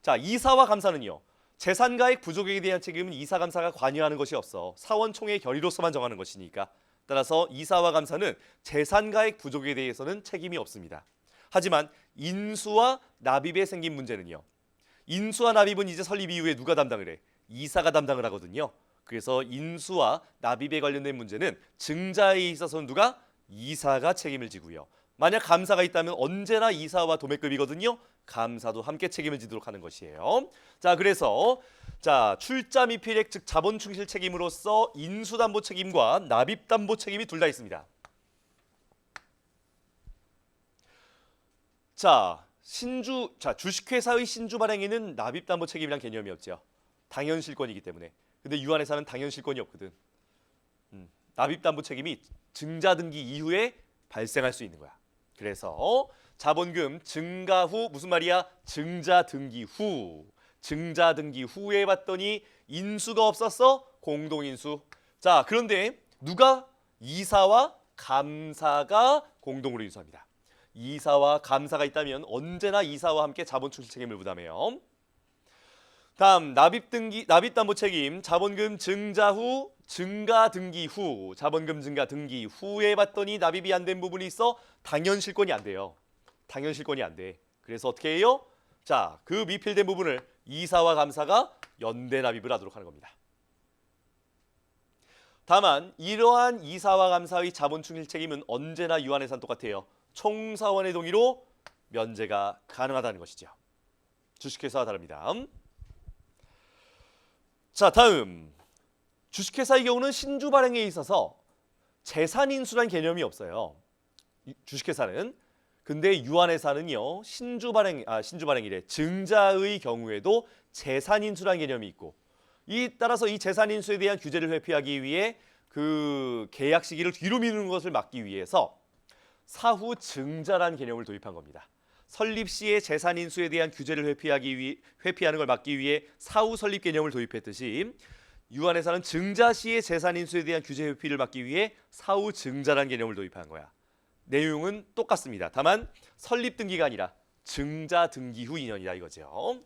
자, 이사와 감사는요. 재산가액 부족액에 대한 책임은 이사 감사가 관여하는 것이 없어. 사원총회 결의로서만 정하는 것이니까. 따라서 이사와 감사는 재산가액 부족에 대해서는 책임이 없습니다. 하지만 인수와 납입에 생긴 문제는요. 인수와 납입은 이제 설립 이후에 누가 담당을 해? 이사가 담당을 하거든요. 그래서 인수와 납입에 관련된 문제는 증자에 있어서는 누가? 이사가 책임을 지고요. 만약 감사가 있다면 언제나 이사와 도매급이거든요. 감사도 함께 책임을 지도록 하는 것이에요. 자, 그래서 자, 출자 미필액 즉 자본 충실 책임으로서 인수담보 책임과 납입담보 책임이 둘 다 있습니다. 자, 주식회사의 신주 발행에는 납입담보 책임이란 개념이 없죠. 당연실권이기 때문에. 근데 유한회사는 당연실권이 없거든. 납입담보 책임이 증자 등기 이후에 발생할 수 있는 거야. 그래서 자본금 증가 후 무슨 말이야? 증자 등기 후. 증자 등기 후에 봤더니 인수가 없었어? 공동인수. 자, 그런데 누가? 이사와 감사가 공동으로 인수합니다. 이사와 감사가 있다면 언제나 이사와 함께 자본 충실 책임을 부담해요. 다음 납입담보 책임 자본금 증자 후 증가 등기 후 자본금 증가 등기 후에 봤더니 납입이 안 된 부분이 있어. 당연실권이 안 돼요. 당연실권이 안 돼. 그래서 어떻게 해요? 자, 그 미필된 부분을 이사와 감사가 연대 납입을 하도록 하는 겁니다. 다만 이러한 이사와 감사의 자본 충실 책임은 언제나 유한회사는 똑같아요. 총사원의 동의로 면제가 가능하다는 것이죠. 주식회사와 다릅니다. 자, 다음 주식회사의 경우는 신주 발행에 있어서 재산 인수란 개념이 없어요. 주식회사는. 근데 유한회사는요. 신주 발행이래. 증자의 경우에도 재산 인수란 개념이 있고 따라서 이 재산 인수에 대한 규제를 회피하기 위해 그 계약 시기를 뒤로 미루는 것을 막기 위해서 사후 증자란 개념을 도입한 겁니다. 설립 시의 재산 인수에 대한 규제를 회피하는 걸 막기 위해 사후 설립 개념을 도입했듯이 유한회사는 증자 시의 재산 인수에 대한 규제 회피를 막기 위해 사후 증자라는 개념을 도입한 거야. 내용은 똑같습니다. 다만 설립 등기가 아니라 증자 등기 후 2년이다 이거죠.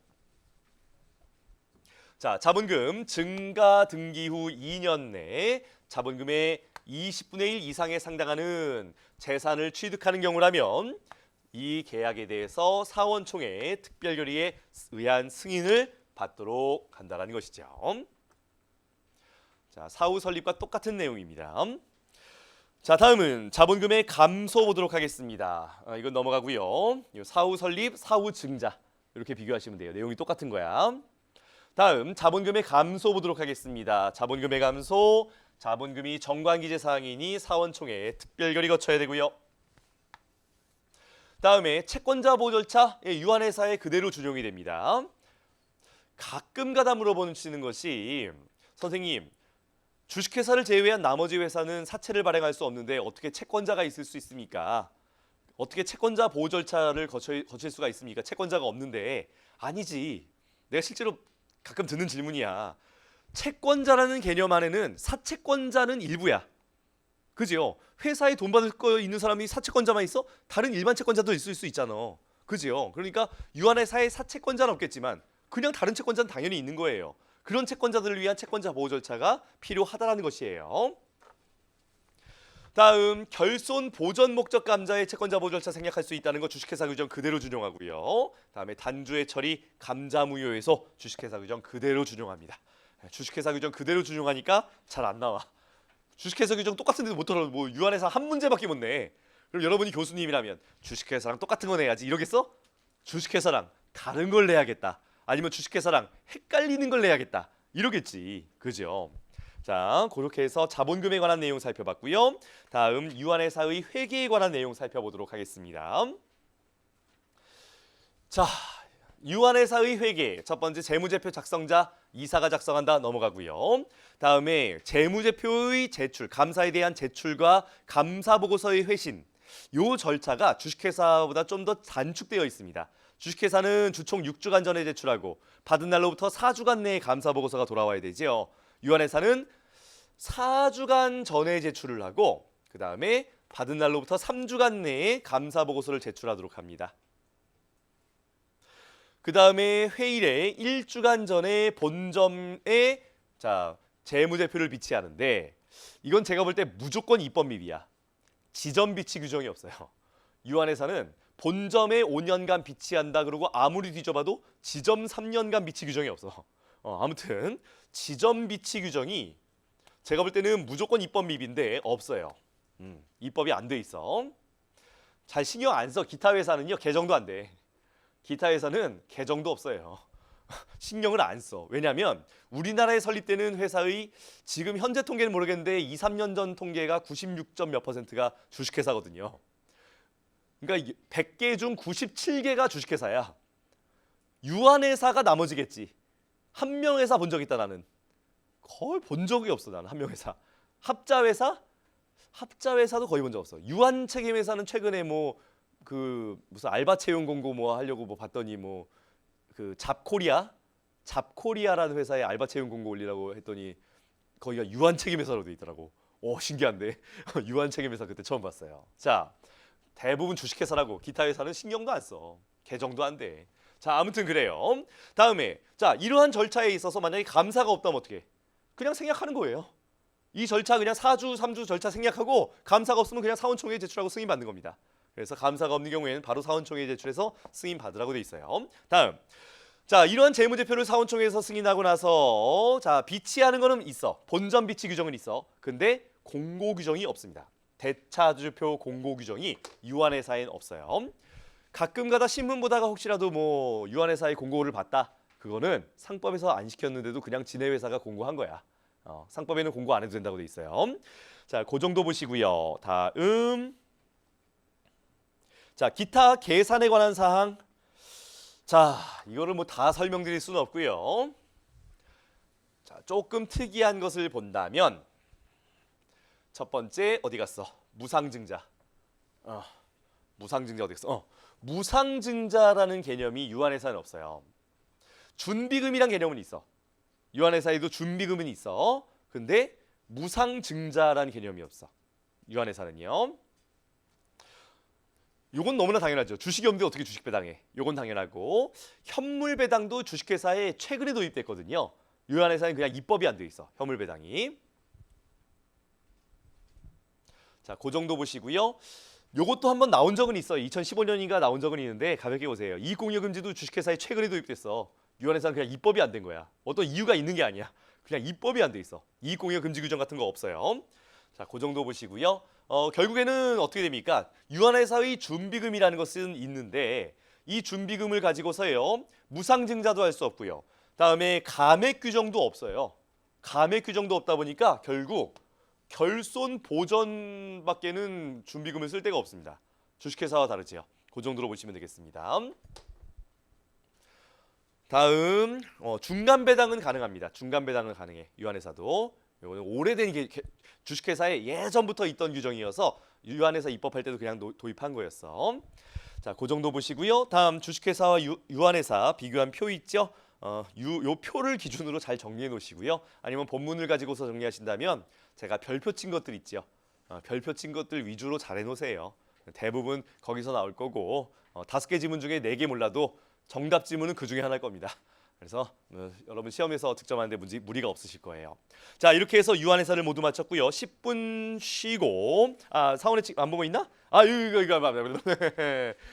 자, 자본금 증가 등기 후 2년 내에 자본금의 20분의 1 이상에 상당하는 재산을 취득하는 경우라면 이 계약에 대해서 사원총회 특별결의에 의한 승인을 받도록 한다는 것이죠. 자, 사후 설립과 똑같은 내용입니다. 자, 다음은 자본금의 감소 보도록 하겠습니다. 이건 넘어가고요. 사후 설립, 사후 증자 이렇게 비교하시면 돼요. 내용이 똑같은 거야. 다음 자본금의 감소 보도록 하겠습니다. 자본금의 감소, 자본금이 정관기재 사항이니 사원총회에 특별결의 거쳐야 되고요. 다음에 채권자 보호 절차, 유한회사에 그대로 준용이 됩니다. 가끔가다 물어보시는 것이 선생님, 주식회사를 제외한 나머지 회사는 사채를 발행할 수 없는데 어떻게 채권자가 있을 수 있습니까? 어떻게 채권자 보호 절차를 거칠 수가 있습니까? 채권자가 없는데. 아니지. 내가 실제로 가끔 듣는 질문이야. 채권자라는 개념 안에는 사채권자는 일부야. 그죠? 회사에 돈 받을 거 있는 사람이 사채권자만 있어? 다른 일반 채권자도 있을 수 있잖아. 그죠? 그러니까 유한회사에 사채권자는 없겠지만 그냥 다른 채권자는 당연히 있는 거예요. 그런 채권자들을 위한 채권자 보호 절차가 필요하다라는 것이에요. 다음 결손 보전 목적 감자의 채권자 보호 절차 생략할 수 있다는 거 주식회사 규정 그대로 준용하고요. 다음에 단주의 처리 감자 무효에서 주식회사 규정 그대로 준용합니다. 주식회사 규정 그대로 준용하니까 잘 안 나와. 주식회사 규정 똑같은데도 못하러 뭐 유한회사 한 문제밖에 못 내. 그럼 여러분이 교수님이라면 주식회사랑 똑같은 거 내야지 이러겠어? 주식회사랑 다른 걸 내야겠다. 아니면 주식회사랑 헷갈리는 걸 내야겠다. 이러겠지. 그죠? 자, 그렇게 해서 자본금에 관한 내용 살펴봤고요. 다음 유한회사의 회계에 관한 내용 살펴보도록 하겠습니다. 자, 유한회사의 회계. 첫 번째 재무제표 작성자 이사가 작성한다 넘어가고요. 다음에 재무제표의 제출, 감사에 대한 제출과 감사보고서의 회신. 요 절차가 주식회사보다 좀 더 단축되어 있습니다. 주식회사는 주총 6주간 전에 제출하고 받은 날로부터 4주간 내에 감사보고서가 돌아와야 되죠. 유한회사는 4주간 전에 제출을 하고 그 다음에 받은 날로부터 3주간 내에 감사보고서를 제출하도록 합니다. 그 다음에 회일에 1주간 전에 본점에 재무제표를 비치하는데 이건 제가 볼 때 무조건 입법미비야. 지점 비치 규정이 없어요. 유한회사는 본점에 5년간 비치한다 그러고 아무리 뒤져봐도 지점 3년간 비치 규정이 없어. 아무튼 지점 비치 규정이 제가 볼 때는 무조건 입법미비인데 없어요. 입법이 안 돼 있어. 잘 신경 안 써. 기타 회사는요 개정도 안 돼. 기타 회사는 개정도 없어요. 신경을 안 써. 왜냐하면 우리나라에 설립되는 회사의 지금 현재 통계는 모르겠는데 2, 3년 전 통계가 96점 몇 %가 주식회사거든요. 그러니까 100개 중 97개가 주식회사야. 유한회사가 나머지겠지. 한명회사 본 적 있다 나는. 거의 본 적이 없어 나는 한명회사. 합자회사? 합자회사도 거의 본 적 없어. 유한책임회사는 최근에 무슨 알바 채용 공고 하려고 봤더니 그 잡코리아라는 회사에 알바 채용 공고 올리라고 했더니 거기가 유한책임회사로 돼 있더라고. 오 신기한데 유한책임회사 그때 처음 봤어요. 자. 대부분 주식회사라고 기타 회사는 신경도 안 써. 개정도 안 돼. 자, 아무튼 그래요. 다음에 이러한 절차에 있어서 만약에 감사가 없다면 어떻게? 그냥 생략하는 거예요. 이 절차 그냥 4주, 3주 절차 생략하고 감사가 없으면 그냥 사원총회에 제출하고 승인 받는 겁니다. 그래서 감사가 없는 경우에는 바로 사원총회에 제출해서 승인 받으라고 돼 있어요. 다음. 이러한 재무제표를 사원총회에서 승인하고 나서 비치하는 거는 있어. 본점 비치 규정은 있어. 근데 공고 규정이 없습니다. 대차주표 공고 규정이 유한회사엔 없어요. 가끔가다 신문 보다가 혹시라도 유한회사의 공고를 봤다. 그거는 상법에서 안 시켰는데도 그냥 지네 회사가 공고한 거야. 상법에는 공고 안 해도 된다고 돼 있어요. 자, 그 정도 보시고요. 다음. 기타 계산에 관한 사항. 이거를 다 설명드릴 수는 없고요. 조금 특이한 것을 본다면 첫 번째 어디 갔어? 무상증자. 무상증자 어디 갔어? 무상증자라는 개념이 유한회사는 없어요. 준비금이란 개념은 있어. 유한회사에도 준비금은 있어. 근데 무상증자라는 개념이 없어. 유한회사는요. 요건 너무나 당연하죠. 주식이 없는데 어떻게 주식 배당해? 요건 당연하고 현물 배당도 주식회사에 최근에 도입됐거든요. 유한회사는 그냥 입법이 안 돼 있어. 현물 배당이. 자, 그 정도 보시고요. 요것도 한번 나온 적은 있어요. 2015년인가 나온 적은 있는데 가볍게 보세요. 이익공유금지도 주식회사에 최근에 도입됐어. 유한회사는 그냥 입법이 안 된 거야. 어떤 이유가 있는 게 아니야. 그냥 입법이 안 돼 있어. 이익공유금지 규정 같은 거 없어요. 자, 그 정도 보시고요. 결국에는 어떻게 됩니까? 유한회사의 준비금이라는 것은 있는데 이 준비금을 가지고서요. 무상증자도 할 수 없고요. 다음에 감액 규정도 없어요. 감액 규정도 없다 보니까 결국 결손 보전밖에는 준비금을 쓸 데가 없습니다. 주식회사와 다르지요. 그 정도로 보시면 되겠습니다. 다음 중간 배당은 가능합니다. 중간 배당은 가능해. 유한회사도. 이거는 오래된 주식회사에 예전부터 있던 규정이어서 유한회사 입법할 때도 그냥 도입한 거였어. 자, 그 정도 보시고요. 다음 주식회사와 유한회사 비교한 표 있죠? 요 표를 기준으로 잘 정리해 놓으시고요. 아니면 본문을 가지고서 정리하신다면 제가 별표 친 것들 있죠. 별표 친 것들 위주로 잘 해놓으세요. 대부분 거기서 나올 거고 5개 지문 중에 4개 몰라도 정답 지문은 그 중에 하나일 겁니다. 그래서 여러분 시험에서 득점하는데 무리가 없으실 거예요. 자, 이렇게 해서 유한회사를 모두 마쳤고요. 10분 쉬고 사원의 안 보고 있나? 이거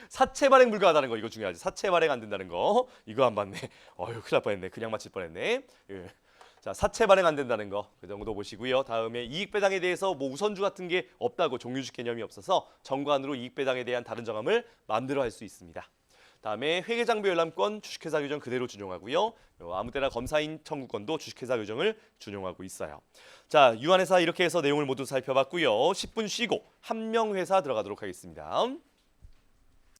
사채 발행 불가하다는 거 이거 중요하지. 사채 발행 안 된다는 거 이거 안 봤네. 큰일 날 뻔했네. 그냥 마칠 뻔했네. 자, 사채 발행 안 된다는 거 그 정도 보시고요. 다음에 이익 배당에 대해서 뭐 우선주 같은 게 없다고 종류주식 개념이 없어서 정관으로 이익 배당에 대한 다른 정함을 마음대로 할 수 있습니다. 다음에 회계장부 열람권 주식회사 규정 그대로 준용하고요. 아무 때나 검사인 청구권도 주식회사 규정을 준용하고 있어요. 자, 유한회사 이렇게 해서 내용을 모두 살펴봤고요. 10분 쉬고 한명회사 들어가도록 하겠습니다.